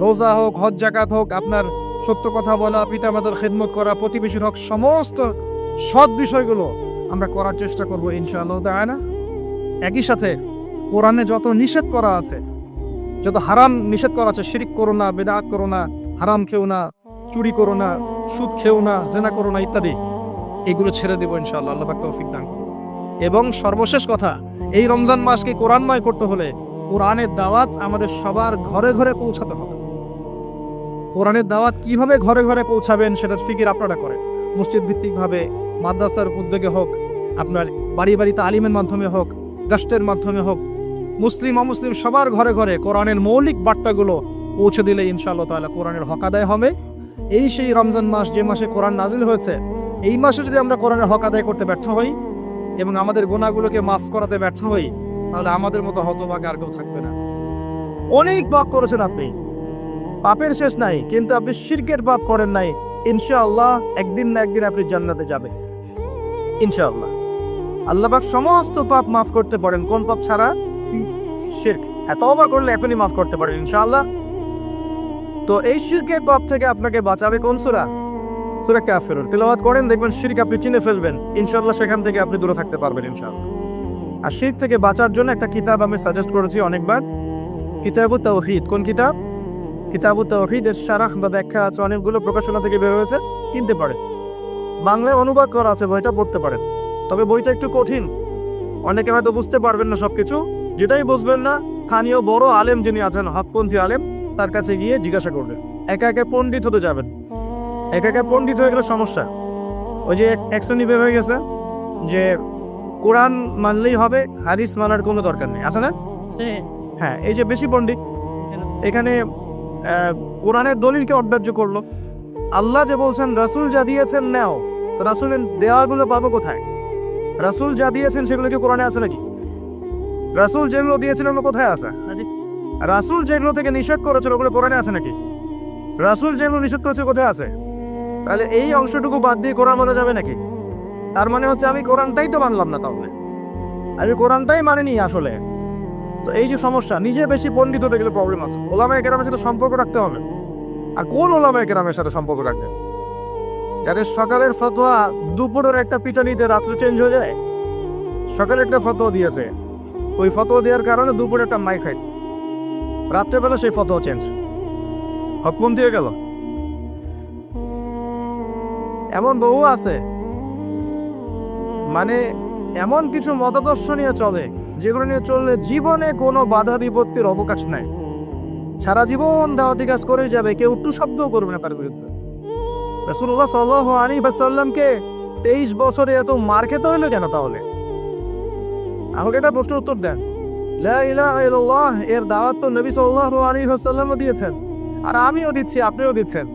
রোজা হোক, হজ জাকাত হোক, আপনার সত্য কথা বলা, পিতামাতার খেদমত করা, প্রতিবেশীর হক, সমস্ত সৎ বিষয়গুলো আমরা করার চেষ্টা করব ইনশাআল্লাহ তাআলা। একই সাথে কোরআনে যত নিষেধ করা আছে, যত হারাম নিষেধ করা আছে, শিরক করো না, বিদআত করো না, হারাম খেও না, চুরি করো না, সুদ খেও না, জিনা করো না ইত্যাদি, এগুলো ছেড়ে দেব ইনশাআল্লাহ। আল্লাহ পাক তৌফিক দান করুন। এবং সর্বশেষ কথা, এই রমজান মাসকে কোরআনময় করতে হলে কোরআনের দাওয়াত আমাদের সবার ঘরে ঘরে পৌঁছাতে হবে। কোরআনের দাওয়াত কিভাবে ঘরে ঘরে পৌঁছাবেন সেটার ফিকির আপনারা করেন। মসজিদ ভিত্তিকভাবে, মাদ্রাসার উদ্যোগে হোক, আপনার বাড়ি বাড়ি তালিমের মাধ্যমে হোক, রাষ্ট্রের মাধ্যমে হোক, মুসলিম অমুসলিম সবার ঘরে ঘরে কোরআনের মৌলিক বার্তাগুলো পৌঁছে দিলে ইনশাআল্লাহ তাআলা কোরআনের হক আদায় হবে। এই সেই রমজান মাস, যে মাসে কোরআন নাজিল হয়েছে, এই মাসে যদি আমরা কোরআনের হক আদায় করতে ব্যর্থ হই এবং আমাদের গুনাহগুলোকে মাফ করাতে ব্যর্থ হই, তাহলে আমাদের মতো হতভাগা আর কেউ থাকবে না। অনেক পাপ করেছেন আপনি, পাপের শেষ নাই, কিন্তু আপনি শিরকের পাপ করেন নাই। ইনশাআল্লাহ একদিন না একদিন আপনি জান্নাতে যাবেন ইনশাআল্লাহ। আল্লাহ পাক সমস্ত পাপ মাফ করতে পারেন, কোন পাপ ছাড়া? শিরক। হ্যাঁ, তওবা করলে এখনই মাফ করতে পারেন ইনশাআল্লাহ। তো এই শিরকের পাপ থেকে আপনাকে বাঁচাবে কোন সূরা? সূরা কাফিরুন। তেলাওয়াত করেন, দেখবেন শিরক আপনি চিনে ফেলবেন ইনশাআল্লাহ, সেখান থেকে আপনি দূরে থাকতে পারবেন ইনশাআল্লাহ। আর শিরক থেকে বাঁচার জন্য একটা কিতাব আমি সাজেস্ট করেছি অনেকবার, কিতাবুত তাওহীদ। কোন কিতাব? কিতাবুত তাওহীদের শারাহ বা ব্যাখ্যা আছে, অনেকগুলো প্রকাশনা থেকে বের হয়েছে, কিনতে পারেন। বাংলায় অনুবাদ করা আছে, বইটা পড়তে পারেন। তবে বইটা একটু কঠিন, অনেকে হয়তো বুঝতে পারবেন না সবকিছু। যেটাই বুঝবেন না, স্থানীয় বড় আলেম যিনি আছেন, হকপন্থী আলেম, তার কাছে গিয়ে জিজ্ঞাসা করবেন। একা একা পণ্ডিত হতে যাবেন, একা একা পণ্ডিত হয়ে গেলে সমস্যা। ওই যে এক শ্রেণী বের হয়ে গেছে যে কোরআন মানলেই হবে, হাদিস মানার কোনো দরকার নেই, আছে না? হ্যাঁ, এই যে বেশি পণ্ডিত এখানে কোরআনের দলিলকে অগ্রাহ্য করলো। আল্লাহ যে বলছেন রাসূল যা দিয়েছেন নাও, তো রাসূলের দেওয়াগুলো পাবো কোথায়? রাসূল যা দিয়েছেন সেগুলো কি কোরআনে আছে নাকি? রাসূল যেগুলো দিয়েছিলেন ওগুলো কোথায় আছে? রাসূল যেগুলো থেকে নিষেধ করেছিল ওগুলো কোরআনে আছে নাকি? রাসূল যেগুলো নিষেধ করেছে কোথায় আছে? তাহলে এই অংশটুকু বাদ দিয়ে কোরআন মানা যাবে নাকি? তার মানে হচ্ছে আমি কোরআনটাই তো মানলাম না, তাহলে আমি কোরআনটাই মানিনি আসলে। তো এই যে সমস্যা, নিজে বেশি পণ্ডিত হতে গেলে প্রবলেম আছে। ওলামায়ে কেরামের সাথে সম্পর্ক রাখতে হবে। আর কোন ওলামায়ে কেরামের সাথে সম্পর্ক রাখবেন? যাদের সকালের ফতোয়া দুপুরের একটা পিটানিতে রাত্রে চেঞ্জ হয়ে যায়। সকালে একটা ফতোয়া দিয়েছে, ওই ফতোয়া দেওয়ার কারণে দুপুরে একটা মাইক খাইছে, রাত্রেবেলা সেই ফতোয়া চেঞ্জ, হকপন্থী হয়ে গেল। এমন বহু আছে, মানে এমন কিছু মতাদর্শ নিয়ে চলে যেগুলো নিয়ে চললে জীবনে কোনো বাধা বিপত্তির অবকাশ নাই। সারা জীবন দাওয়াতি কাজ করে যাবে, কেউ একটু শব্দও করবে না তার বিরুদ্ধে। রাসূলুল্লাহ সাল্লাল্লাহু আলাইহি ওয়াসাল্লামকে 23 বছরে এত মার খেতে হলো কেন তাহলে? আমাকে এটা প্রশ্নের উত্তর দেন। লা ইলাহা ইল্লাল্লাহ এর দাওয়াত তো নবী সাল্লাল্লাহু আলাইহি ওয়াসাল্লামও দিয়েছেন, আর আমিও দিচ্ছি, আপনিও দিচ্ছেন।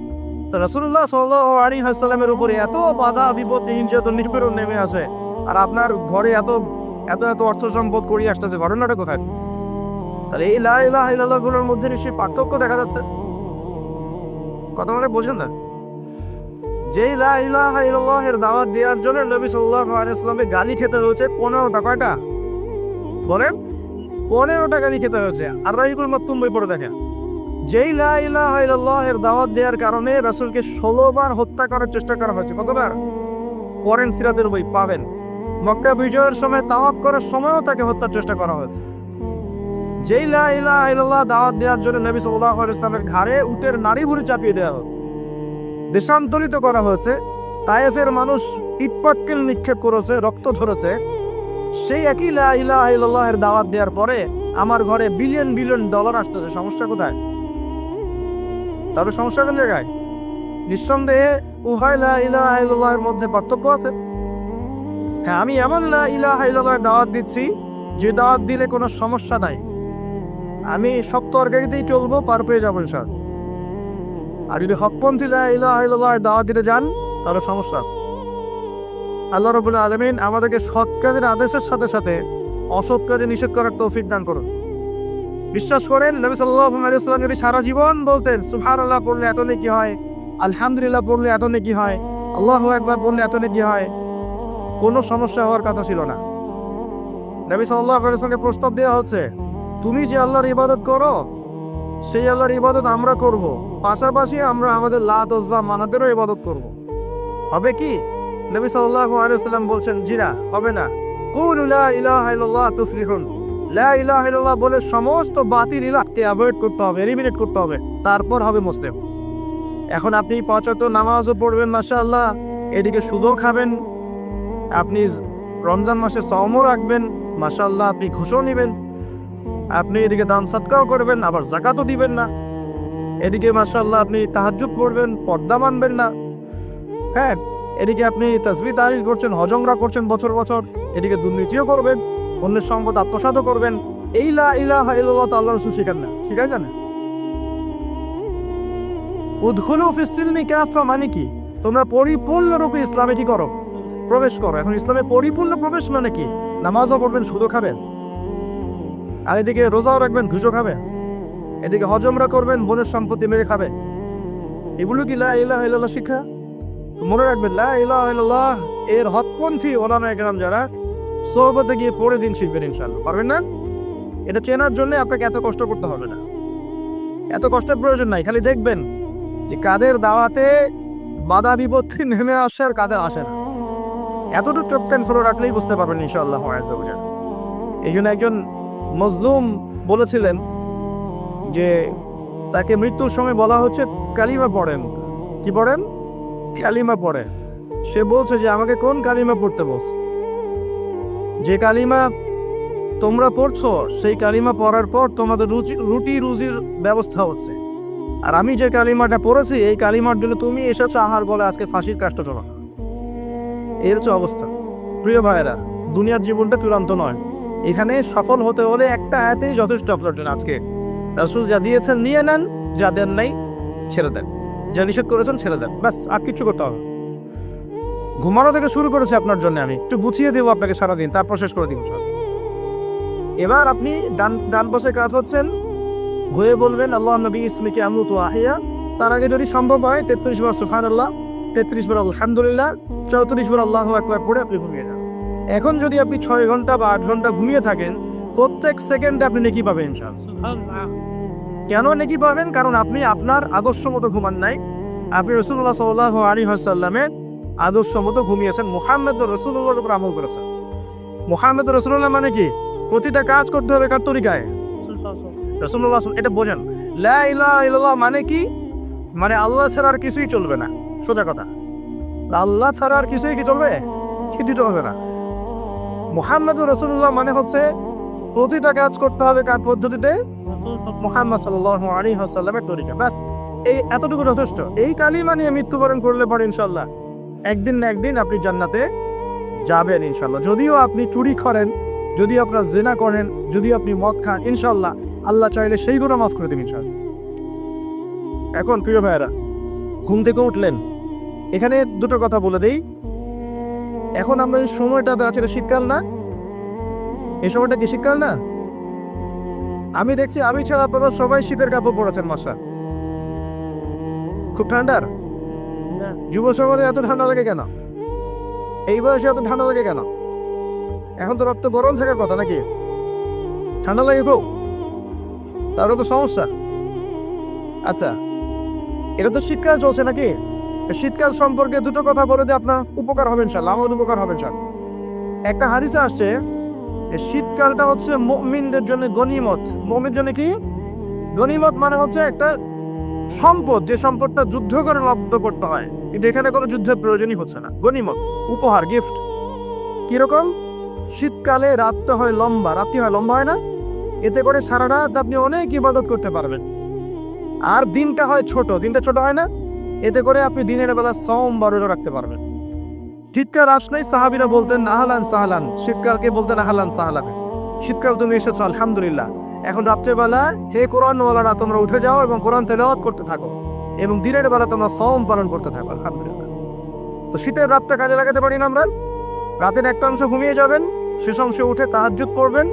তো রাসূলুল্লাহ সাল্লাল্লাহু আলাইহি ওয়াসাল্লামের উপরে এত বাধা বিপত্তি নির্যাতন নিপীড়ন নেমে আসে, আর আপনার ঘরে এত এত এত অর্থ সম্পদ করিয়ে আসতেছে, ঘটনাটা কোথায়? তাহলে এই লা ইলাহা ইল্লাল্লাহ গুলোর মধ্যে নিশ্চয়ই পার্থক্য দেখা যাচ্ছে। কথা মানে বোঝেন না? যেই লা ইলাহা ইল্লাল্লাহ এর দাওয়াত দেওয়ার জন্য নবী সাল্লাল্লাহু আলাইহি ওয়াসাল্লামকে গালি খেতে হয়েছে 15টা। কয়টা বলেন? 15টা গালি খেতে হয়েছে। আর রাহিকুল মাকতুম বই পড়ে দেখেন, যেই লা ইলাহা ইল্লাল্লাহ এর দাওয়াত দেওয়ার কারণে রাসূলকে 16 বার হত্যা করার চেষ্টা করা হয়েছে। কতবার? পড়েন সিরাতের বই পাবেন। মক্কা বিজয়ের সময় তাওয়াফ করার সময়ও তাকে হত্যার চেষ্টা করা হয়েছে। যেই লা ইলাহা ইল্লাল্লাহ দাওয়াত দেওয়ার জন্য নবী সাল্লাল্লাহু আলাইহি ওয়াসাল্লামের ঘাড়ে উটের নাড়ি ভুঁড়ি চাপিয়ে দেওয়া হয়েছে, দেশান্তরিত করা হয়েছে, তায়েফের মানুষ ইটপাটকেল নিক্ষেপ করেছে, রক্ত ঝরেছে। সেই একই লা ইলাহা ইল্লাল্লাহ এর দাওয়াত দেওয়ার পরে আমার ঘরে বিলিয়ন বিলিয়ন ডলার আসতেছে। সমস্যা কোথায়? তবে সমস্যা কোন জায়গায়? নিঃসন্দেহে উভয় লা ইলাহা ইল্লাল্লাহ এর মধ্যে পার্থক্য আছে। হ্যাঁ, আমি এমন লা ইলাহা ইল্লাল্লাহ দাওয়াত দিচ্ছি যে দাওয়াত দিলে কোনো সমস্যা নাই, আমি সব তরকারিতেই চলবো, পার পেয়ে যাবো ইনশাআল্লাহ। আর যদি হকপন্থী লা ইলাহা ইল্লাল্লাহ দাওয়াত দিতে যান তাহলে সমস্যা আছে। আল্লাহ রাব্বুল আলামিন আমাদেরকে সৎ কাজের আদেশের সাথে সাথে অসৎ কাজে নিষেধ করার তৌফিক দান করুন। বিশ্বাস করেন, নবী সাল্লাল্লাহু আলাইহি ওয়াসাল্লাম যদি সারা জীবন বলতেন সুবহানাল্লাহ পড়লে এত নেকি হয়, আলহামদুলিল্লাহ পড়লে এত নেকি হয়, আল্লাহু আকবার পড়লে এত নেকি হয়, কোনো সমস্যা হওয়ার কথা ছিল না। নবী সাল্লাল্লাহু আলাইহি ওয়াসাল্লামকে প্রস্তাব দেওয়া হচ্ছে, তুমি যে আল্লাহর ইবাদত করো সেই আল্লাহর ইবাদত আমরা করব, পাশাপাশি আমরা আমাদের লাত উজ্জা মানাতেরও ইবাদত করব। হবে কি? নবী সাল্লাল্লাহু আলাইহি ওয়াসাল্লাম বলছেন, জিনা হবে না। কুলু লা ইলাহা ইল্লাল্লাহ তুফলিহুন। লা ইলাহা ইল্লাল্লাহ বলে সমস্ত বাতিল ইলাহকে অ্যাভয়েড করতে হবে, এলিমিনেট করতে হবে, তারপর হবে মুসলিম। এখন আপনি 5 ওয়াক্ত নামাজও পড়বেন মাশাআল্লাহ, এদিকে সুদও খাবেন, আপনি রমজান মাসে সাওমও রাখবেন মাশাআল্লাহ, আপনি ঘুষও নেবেন, আপনি এদিকে দান সদকাও করবেন, আবার যাকাতও দিবেন না, এদিকে মাশাআল্লাহ আপনি তাহাজ্জুদ পড়বেন, পর্দা মানবেন না, হ্যাঁ, এদিকে আপনি তাসবিহ তাহলিল করছেন, হজ উমরা করছেন বছর বছর, এদিকে দুর্নীতিও করবেন, অন্যের সম্পদ আত্মসাৎও করবেন। এই লা ইলাহা ইল্লাল্লাহ তো আল্লাহর রাসূল শিখান না, শিখাইছে না? উদখুলু ফিস সিলমি কাফা মানে কি? তোমরা পরিপূর্ণরূপে ইসলামে কি করো? প্রবেশ করো। এখন ইসলামে পরিপূর্ণ প্রবেশ মানে কি? নামাজও পড়বেন, সুদও খাবেন, আর এদিকে রোজাও রাখবেন, ঘুষও খাবে, এদিকে হজমরা করবেন, বোনের সম্পত্তি মেরে খাবে। এগুলো কি লা ইলাহা ইল্লাল্লাহ শিক্ষা? মনে রাখবেন, লা ইলাহা ইল্লাল্লাহ এর হকপন্থী ওলামায়ে কেরাম যারা, সোহবতে গিয়ে পড়ে দিন শিখবেন ইনশাআল্লাহ। পারবেন না? এটা চেনার জন্য আপনাকে এত কষ্ট করতে হবে না, এত কষ্টের প্রয়োজন নাই। খালি দেখবেন যে কাদের দাওয়াতে বাধা বিপত্তি নেমে আসে আর কাদের আসে না। এতটুকু চোখ কান ফলো রাখলেই বুঝতে পারবেন ইনশাআল্লাহ। এই জন্য একজন মজলুম বলেছিলেন যে তাকে মৃত্যুর সময় বলা হচ্ছে কালিমা পড়েন। কি পড়েন? কালিমা পড়ে। সে বলছে যে আমাকে কোন কালিমা পড়তে বলছ? যে কালিমা তোমরা পড়ছো সেই কালিমা পড়ার পর তোমাদের রুটি রুজির ব্যবস্থা হচ্ছে, আর আমি যে কালিমাটা পড়েছি এই কালিমার জন্য তুমি এসেছো আহার বলে আজকে ফাঁসির কাজটা চলা। এর হচ্ছে অবস্থা। প্রিয় ভাইয়েরা, দুনিয়ার জীবনটা চূড়ান্ত নয়। এখানে সফল হতে হলে একটা আয়াতেই যথেষ্ট আপনার জন্য। আজকে রাসূল যা দিয়েছেন নিয়ে নেন, যা দেন নাই ছেড়ে দেন, যা নিষেধ করেছেন ছেড়ে দেন, ব্যাস। আর কিছু করতে হবে। ঘুমানো থেকে শুরু করেছি আপনার জন্য, আমি একটু গুছিয়ে দেবো আপনাকে সারাদিন, তারপর শেষ করে দিব সব। এবার আপনি ডান পাশে কাজ হচ্ছেন, হয়ে বলবেন আল্লাহ নবী ইসমিকে আমুতু আহিয়া। তার আগে যদি সম্ভব হয় 33 বার সুবহানাল্লাহ, 33 বার আলহামদুলিল্লাহ, 34 বার আল্লাহু আকবার পড়ে আপনি ঘুমিয়ে যান। এখন যদি আপনি 6 ঘন্টা বা 8 ঘন্টা ঘুমিয়ে থাকেন, প্রত্যেক সেকেন্ডে আপনি নেকি পাবেন ইনশাআল্লাহ। কেন নেকি পাবেন? কারণ আপনি আপনার আদর্শ মতো ঘুমান নাই, আপনি রাসূলুল্লাহ সাল্লাল্লাহু আলাইহি ওয়াসাল্লামের আদর্শ মতো ঘুমিয়েছেন, মুহাম্মদ রাসূলুল্লাহর উপর আমল করেছেন। মুহাম্মদ রাসূলুল্লাহ মানে কি? প্রতিটা কাজ করতে হবে কার তরিকায়? রাসূলুল্লাহ। এটা বোঝেন। লা ইলাহা ইল্লাল্লাহ মানে কি? মানে আল্লাহ ছাড়া আর কিছুই চলবে না। সোজা কথা, আল্লাহ ছাড়া আর কিছুই কি চলবে? কিছুই চলবে না। মুহাম্মদুর রাসূলুল্লাহ মানে হচ্ছে প্রতিটা কাজ করতে হবে কার পদ্ধতিতে? মুহাম্মদ সাল্লাল্লাহু আলাইহি ওয়াসাল্লামের তরিকা। ব্যাস, এই এতটুকু যথেষ্ট। এই কালিমা নিয়ে মৃত্যুবরণ করলে পরে ইনশাআল্লাহ একদিন না একদিন আপনি জান্নাতে যাবেন ইনশাআল্লাহ। যদিও আপনি চুরি করেন, যদি আপনার জিনা করেন, যদি আপনি মদ খান, ইনশাআল্লাহ আল্লাহ চাইলে সেই গুনাহ মাফ করে দেবেন ইনশাআল্লাহ। এখন প্রিয় ভাইয়েরা, ঘুম থেকে উঠলেন, এখানে দুটো কথা বলে দেই। এখন আমরা যে সময়টাতে আছে, এটা শীতকাল না? এই সময়টা কি শীতকাল না? আমি দেখছি আমি ছাড়া আপনারা সবাই শীতের কাপড় পরেছেন। মাসা খুব ঠান্ডার যুব সমাজে এত ঠান্ডা লাগে কেন? এই বয়সে এত ঠান্ডা লাগে কেন? এখন তো রক্ত গরম থাকার কথা নাকি? ঠান্ডা লাগে খুব, তারও তো সমস্যা। আচ্ছা, এটা তো শীতকাল চলছে নাকি? শীতকাল সম্পর্কে দুটো কথা বলে দিয়ে আপনার উপকার হবে ইনশাআল্লাহ, আমার উপকার হবে ইনশাআল্লাহ। একটা হাদিসে আসছে শীতকালটা হচ্ছে মুমিনদের জন্য গনিমত। মুমিনের জন্য কি গনিমত? মানে হচ্ছে একটা সম্পদ, যে সম্পদটা যুদ্ধ করে লব্ধ করতে হয়, কিন্তু এখানে কোনো যুদ্ধের প্রয়োজনই হচ্ছে না। গনিমত, উপহার, গিফট। কিরকম? শীতকালে রাতটা হয় লম্বা, রাত্রি হয় লম্বা, হয় না? এতে করে সারা রাত আপনি অনেক ইবাদত করতে পারবেন। আর দিনটা হয় ছোট, দিনটা ছোট হয় না? এতে করে আপনি দিনের বেলা সওম বা রোজা রাখতে পারবেন। শীতকাল আসলেই সাহাবীরা বলতেন আহলান সাহলান, শীতকালকে বলতেন আহলান সাহলান। শীতকাল তুমি এসেছো, আলহামদুলিল্লাহ। এখন রাত্রেবেলা হে কোরআনওয়ালারা তোমরা উঠে যাও এবং কোরআন তেলাওয়াত করতে থাকো, এবং দিনের বেলা তোমরা সওম পালন করতে থাকো, আলহামদুলিল্লাহ। তো শীতের রাতটা কাজে লাগাতে পারি না আমরা? রাতের একটা অংশ ঘুমিয়ে যাবেন, শেষ অংশে উঠে তাহাজ্জুদ করবেন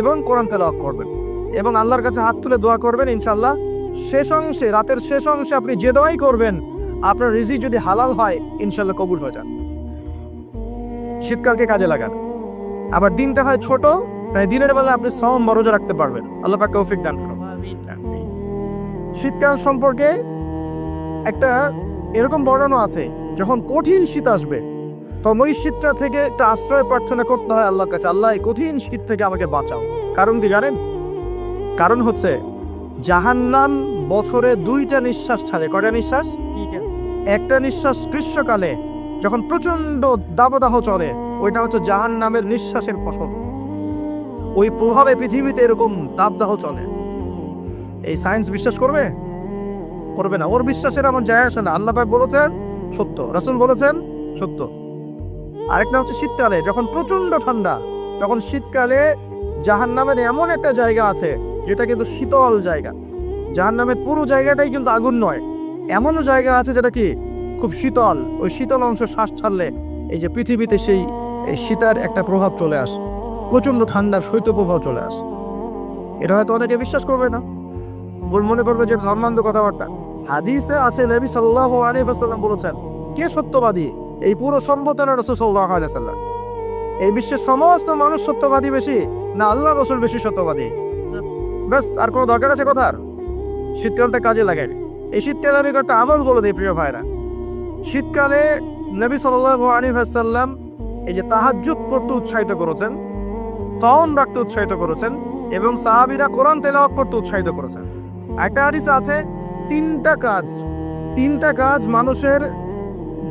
এবং কোরআন তেলাওয়াত করবেন এবং আল্লাহর কাছে হাত তুলে দোয়া করবেন। ইনশাআল্লাহ শেষ অংশে, রাতের শেষ অংশে আপনি যে দোয়াই করবেন, আপনার রিজিক যদি হালাল হয় ইনশাআল্লাহ কবুল হয়ে যান। শীতকালকে কাজে লাগান। আবার দিনটা হয় ছোট, তাই দিনের বেলা আপনি সওম বা রোজা রাখতে পারবেন। আল্লাহ পাক তৌফিক দান করুন। শীতকাল সম্পর্কে একটা এরকম বর্ণনা আছে, যখন কঠিন শীত আসবে তখন ওই শীতটা থেকে একটা আশ্রয় প্রার্থনা করতে হয় আল্লাহর কাছে, আল্লাহ এই কঠিন শীত থেকে আমাকে বাঁচাও। কারণ কি জানেন? কারণ হচ্ছে জাহান্নাম বছরে 2টা নিঃশ্বাস ছাড়ে। কয়টা নিঃশ্বাস? একটা নিঃশ্বাস গ্রীষ্মকালে যখন প্রচন্ড দাবদাহ চলে, ওইটা হচ্ছে জাহান্নামের নিঃশ্বাসের ফসল। ওই প্রভাবে পৃথিবীতে এরকম দাবদাহ চলে। এই সায়েন্স বিশ্বাস করবে? করবে না। ওর বিশ্বাসের আমার যায় আসে না। আল্লাহ পাক বলেছেন সত্য, রাসূল বলেছেন সত্য। আরেকটা হচ্ছে শীতকালে যখন প্রচন্ড ঠান্ডা, তখন শীতকালে জাহান্নামের এমন একটা জায়গা আছে যেটা কিন্তু শীতল জায়গা। জাহান্নামের পুরো জায়গাটাই কিন্তু আগুন নয়, এমনও জায়গা আছে যেটা কি খুব শীতল। ওই শীতল অংশ শ্বাস ছাড়লে এই যে পৃথিবীতে সেই শীতের একটা প্রভাব চলে আসে, প্রচন্ড ঠান্ডার শৈত্যপ্রবাহ চলে আসে। এটা হয়তো অনেকে বিশ্বাস করবে না, মনে করবে যে ধর্মান্ধ কথাবার্তা। হাদিসে আছে নবী সাল্লাল্লাহু আলাইহি ওয়াসাল্লাম বলেছেন, কে সত্যবাদী? এই পুরো সম্বোধনা রাসূল সাল্লাল্লাহু আলাইহি ওয়াসাল্লাম। এই বিশ্বের সমস্ত মানুষ সত্যবাদী বেশি না আল্লাহ রাসূল বেশি সত্যবাদী? ব্যাস, আর কোনো দরকার আছে কথার? শীতকালটা কাজে লাগাই। এই শীতকালে আমি একটা আমল বলে দিই প্রিয় ভাইরা। শীতকালে নবী সাল্লাল্লাহু আলাইহি ওয়াসাল্লাম এই যে তাহাজ্জুদ পড়তে উৎসাহিত করেছেন, তওম রাখতে উৎসাহিত করেছেন, এবং সাহাবীরা কোরআন তেলাওয়াত করতে উৎসাহিত করেছেন। একটা হাদিসে আছে তিনটা কাজ মানুষের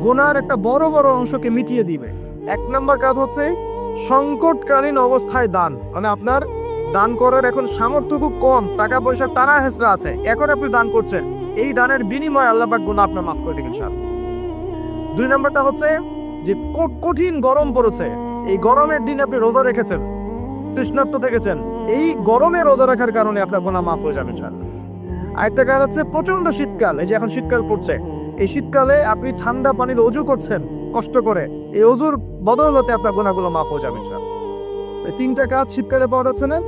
গুনার একটা বড় বড় অংশকে মিটিয়ে দিবে। এক নম্বর কাজ হচ্ছে সংকটকালীন অবস্থায় দান। মানে আপনার দান করার এখন সামর্থ্য খুব কম, টাকা পয়সা টানা হেসরা আছে, এখন আপনি দান করছেন, এই দানের বিনিময়ে আল্লাহ পাক গুনাহ আপনার মাফ করে দিবেন ইনশাআল্লাহ। দুই নম্বরটা হচ্ছে যে কঠিন গরম পড়েছে, এই গরমের দিন আপনি রোজা রেখেছেন, তৃষ্ণার্ত থেকেছেন, এই গরমে রোজা রাখার কারণে আপনার গুনাহ মাফ হয়ে যাবে ইনশাআল্লাহ। আরেকটা কাজ হচ্ছে প্রচন্ড শীতকাল, এই যে এখন শীতকাল পড়ছে, এই শীতকালে আপনি ঠান্ডা পানিতে ওযু করছেন কষ্ট করে, এই ওযুর বদৌলতে আপনার গুনাহগুলো মাফ হয়ে যাবে ইনশাআল্লাহ। এই তিনটা কাজ শীতকালে পাওয়া যাচ্ছে না।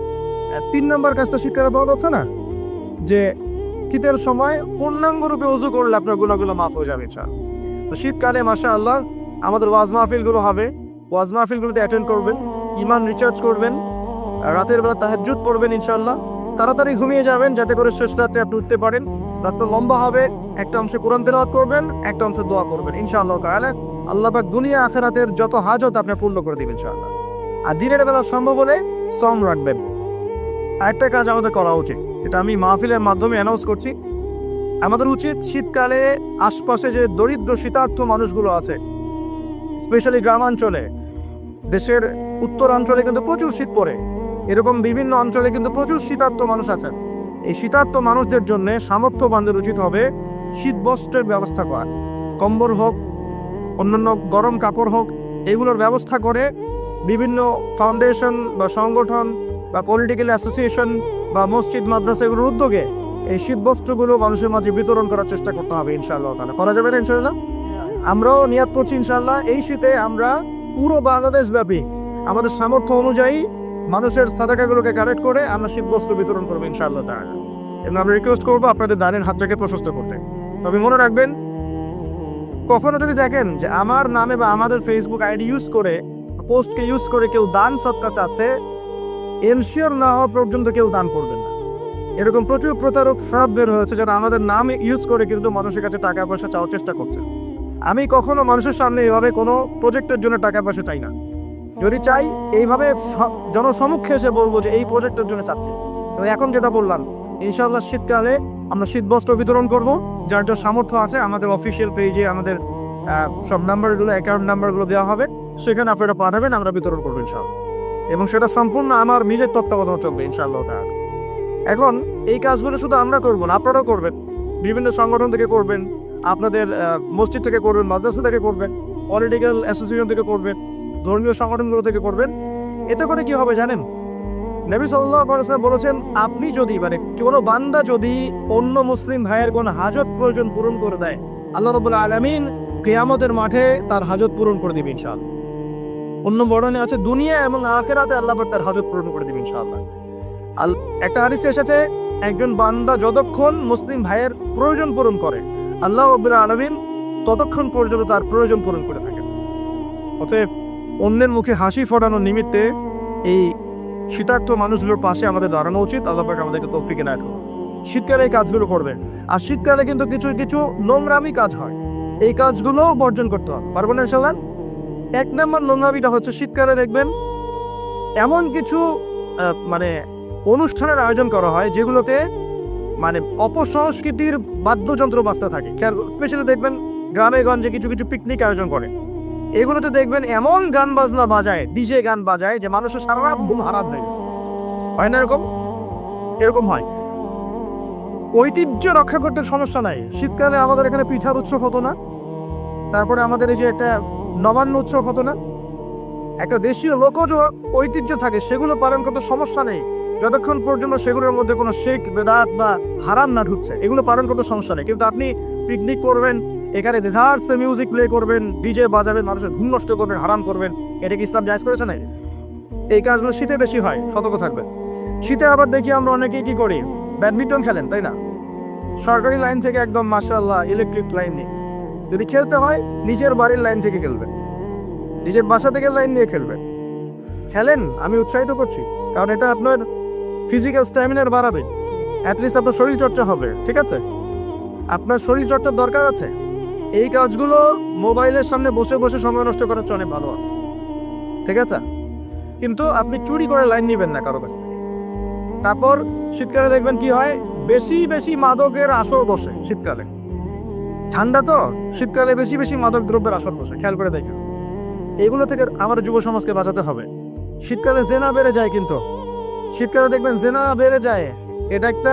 তিন নম্বর কাজটা শীতকালে পাওয়া যাচ্ছে না, যে শীতের সময় পূর্ণাঙ্গ রূপে ওযু করলে আপনার গুনাহগুলো মাফ হয়ে যাবে ইনশাআল্লাহ। তো শীতকালে মাশাআল্লাহ আমাদের ওয়াজ মাহফিলগুলো হবে, ওয়াজ মাহফিলগুলোতে অ্যাটেন্ড করবেন, ঈমান রিচার্জ করবেন, রাতের বেলা তাহাজ্জুদ পড়বেন ইনশাআল্লাহ। তাড়াতাড়ি ঘুমিয়ে যাবেন যাতে করে শেষ রাত্রে আপনি উঠতে পারেন। রাতটা লম্বা হবে, একটা অংশে কোরআন তেলাওয়াত করবেন, একটা অংশে দোয়া করবেন ইনশাআল্লাহ তাআলা। আল্লাহ পাক দুনিয়া আখিরাতের যত হাজত আপনি পূর্ণ করে দিবেন ইনশাআল্লাহ। আর দিনের বেলা সম্ভব হলে সম রাখবেন। আরেকটা কাজ আমাদের করা উচিত, যেটা আমি মাহফিলের মাধ্যমে অ্যানাউন্স করছি, আমাদের উচিত শীতকালে আশপাশে যে দরিদ্র শীতার্থ মানুষগুলো আছে, স্পেশালি গ্রামাঞ্চলে, দেশের উত্তরাঞ্চলে কিন্তু প্রচুর শীত পড়ে, এরকম বিভিন্ন অঞ্চলে কিন্তু প্রচুর শীতার্থ মানুষ আছেন। এই শীতার্থ মানুষদের জন্য সামর্থ্যবানদের উচিত হবে শীত বস্ত্রের ব্যবস্থা করা, কম্বল হোক, অন্যান্য গরম কাপড় হোক, এগুলোর ব্যবস্থা করে বিভিন্ন ফাউন্ডেশন বা সংগঠন বা পলিটিক্যাল অ্যাসোসিয়েশন বা মসজিদ মাদ্রাসা এগুলোর উদ্যোগে এই শীত বস্ত্রগুলো মানুষের মাঝে বিতরণ করার চেষ্টা করতে হবে ইনশাআল্লাহ তাআলা। করা যাবে না ইনশাআল্লাহ? আমরাও নিয়াত করছি ইনশাআল্লাহ এই শীতে আমরা পুরো বাংলাদেশ ব্যাপী আমাদের সামর্থ্য অনুযায়ী মানুষের সাদাকাগুলোকে কালেক্ট করে আমরা শীত বস্ত্র বিতরণ করবো ইনশাআল্লাহ তাআলা। এবং আমরা রিকোয়েস্ট করবো আপনাদের দানের হাতটাকে প্রশস্ত করতে। তবে মনে রাখবেন, কখনো যদি দেখেন যে আমার নামে বা আমাদের ফেসবুক আইডি ইউজ করে, পোস্টকে ইউজ করে কেউ দান সৎকা চাচ্ছে, এনশিওর না হওয়া পর্যন্ত কেউ দান করবেন না। এরকম প্রচুর প্রতারক ফ্রড বের হয়েছে যারা আমাদের নাম ইউজ করে কিন্তু মানুষের কাছে টাকা পয়সা চাওয়ার চেষ্টা করছে। আমি কখনো মানুষের সামনে এইভাবে কোনো প্রজেক্টের জন্য টাকা পয়সা চাই না। যদি চাই এইভাবে জনসমক্ষে এসে বলবো যে এই প্রজেক্টের জন্য চাচ্ছি। তবে এখন যেটা বললাম, ইনশাআল্লাহ শীতকালে আমরা শীত বস্ত্র বিতরণ করব। যার যা সামর্থ্য আছে আমাদের অফিসিয়াল পেজে আমাদের সব নাম্বারগুলো, অ্যাকাউন্ট নাম্বারগুলো দেওয়া হবে, সেখানে আপনারা পাঠাবেন, আমরা বিতরণ করবো ইনশাআল্লাহ। এবং সেটা সম্পূর্ণ আমার নিজের তত্ত্বাবধানে চলবে ইনশাআল্লাহ তাআলা। এখন এই কাজগুলো শুধু আমরা করবো না, আপনারাও করবেন, বিভিন্ন সংগঠন থেকে করবেন, আপনাদের মসজিদ থেকে করবেন, মাদ্রাসা থেকে করবেন, পলিটিক্যাল অ্যাসোসিয়েশন থেকে করবেন, ধর্মীয় সংগঠনগুলো থেকে করবেন। এতে করে কি হবে জানেন? নবী সাল্লাল্লাহু আলাইহি ওয়াসাল্লাম বলেছেন, আপনি যদি কোনো বান্দা যদি অন্য মুসলিম ভাইয়ের কোনো হাজত প্রয়োজন পূরণ করে দেয়, আল্লাহ রাব্বুল আলামিন কিয়ামতের মাঠে তার হাজত পূরণ করে দিবেন ইনশাআল্লাহ। অন্য বর্ণনে আছে দুনিয়া এবং আখিরাতে আল্লাহ পাক তার হাজত পূরণ করে দিবেন ইনশাআল্লাহ। একটা হাদিসে এসেছে, একজন বান্দা যতক্ষণ মুসলিম ভাইয়ের প্রয়োজন পূরণ করে, আল্লাহ রাব্বুল আলামিন ততক্ষণ পর্যন্ত তার প্রয়োজন পূরণ করে থাকেন। অতএব অন্যের মুখে হাসি ফোটানোর নিমিত্তে এই শীতার্থ মানুষগুলোর পাশে আমাদের দাঁড়ানো উচিত। আল্লাহ পাক আমাদেরকে তৌফিক এনায়েত করুন। শীতকালে এই কাজগুলো করবেন। আর শীতকালে কিন্তু কিছু কিছু নোংরামি কাজ হয়, এই কাজগুলো বর্জন করতে হবে, পারবেন না ইনশাআল্লাহ? এক নম্বর নোংরামিটা হচ্ছে, শীতকালে দেখবেন এমন কিছু অনুষ্ঠানের আয়োজন করা হয় যেগুলোতে অপসংস্কৃতির বাদ্যযন্ত্র বাজতে থাকে। স্পেশালি দেখবেন গ্রামে গঞ্জে কিছু কিছু পিকনিক আয়োজন করে, এগুলোতে দেখবেন এমন গান বাজনা বাজায়, ডিজে গান বাজায় যে মানুষের সারা রাত ঘুম হারাম হয়ে গেছে। হয় না এরকম হয়। ঐতিহ্য রক্ষা করতে সমস্যা নাই। শীতকালে আমাদের এখানে পিঠার উৎসব হতো না, তারপরে আমাদের এই যে একটা নবান্ন উৎসব হতো না, একটা দেশীয় লোকজ ঐতিহ্য থাকে, সেগুলো পালন করতে সমস্যা নেই, যতক্ষণ পর্যন্ত সেগুলোর মধ্যে কোনো শিরক বেদাত বা হারাম না ঢুকছে, এগুলো পালন করতে সমস্যা নেই। কিন্তু আপনি পিকনিক করবেন, এখানে দেশার্সে মিউজিক প্লে করবেন, ডিজে বাজাবেন, মানুষের ঘুম নষ্ট করবেন, হারাম করবেন, এটা কি ইসলাম জায়েজ করেছে না? এই কাজগুলো শীতে বেশি হয়, সতর্ক থাকবেন। শীতে আবার দেখি আমরা অনেকেই কি করি, ব্যাডমিন্টন খেলেন, তাই না? সরকারি লাইন থেকে একদম মাশাআল্লাহ ইলেকট্রিক লাইন নিয়ে যদি খেলতে হয়, নিজের বাড়ির লাইন থেকে খেলবেন, নিজের বাসা থেকে লাইন নিয়ে খেলবেন। খেলেন, আমি উৎসাহিত করছি, কারণ এটা আপনার ফিজিক্যাল স্ট্যামিনার বাড়াবে, অ্যাটলিস্ট আপনার শরীর চর্চা হবে, ঠিক আছে? আপনার শরীর চর্চার দরকার আছে। এই কাজগুলো মোবাইলের সামনে বসে বসে সময় নষ্ট করার চেয়ে অনেক ভালো আছে, ঠিক আছে? কিন্তু আপনি চুরি করে লাইন নেবেন না কারো কাছ থেকে। তারপর শীতকালে দেখবেন কি হয়, বেশি বেশি মাদকের আসর বসে শীতকালে। ঠান্ডা তো, শীতকালে বেশি বেশি মাদক দ্রব্যের আসর বসে, খেয়াল করে দেখেন। এগুলো থেকে আমাদের যুব সমাজকে বাঁচাতে হবে। শীতকালে জেনা বেড়ে যায়, কিন্তু শীতকালে দেখবেন জেনা বেড়ে যায়, এটা একটা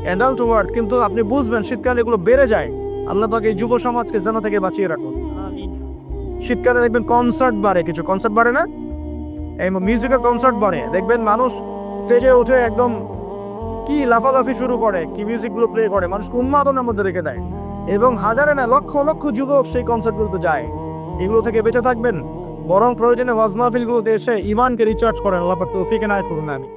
অ্যাডাল্ট ওয়ার্ড, কিন্তু আপনি বুঝবেন শীতকালে এগুলো বেড়ে যায়। আল্লাহ পাক এই যুব সমাজকে জেনা থেকে বাঁচিয়ে রাখুন। শীতকালে দেখবেন কনসার্ট বাড়ে, কিছু কনসার্ট বাড়ে না, এই মিউজিকের কনসার্ট বাড়ে, দেখবেন মানুষ স্টেজে উঠে একদম কি লাফালাফি শুরু করে, কি মিউজিকগুলো প্লে করে, মানুষকে উন্মাদনার মধ্যে রেখে দেয়, এবং হাজারে না লক্ষ লক্ষ যুবক সেই কনসার্টগুলোতে যায়। এগুলো থেকে বেঁচে থাকবেন, বরং প্রয়োজনে ওয়াজ মাহফিলগুলোতে এসে ইমানকে রিচার্জ করেন। আল্লাহ পাক তৌফিক এনায়েত করুন। আমি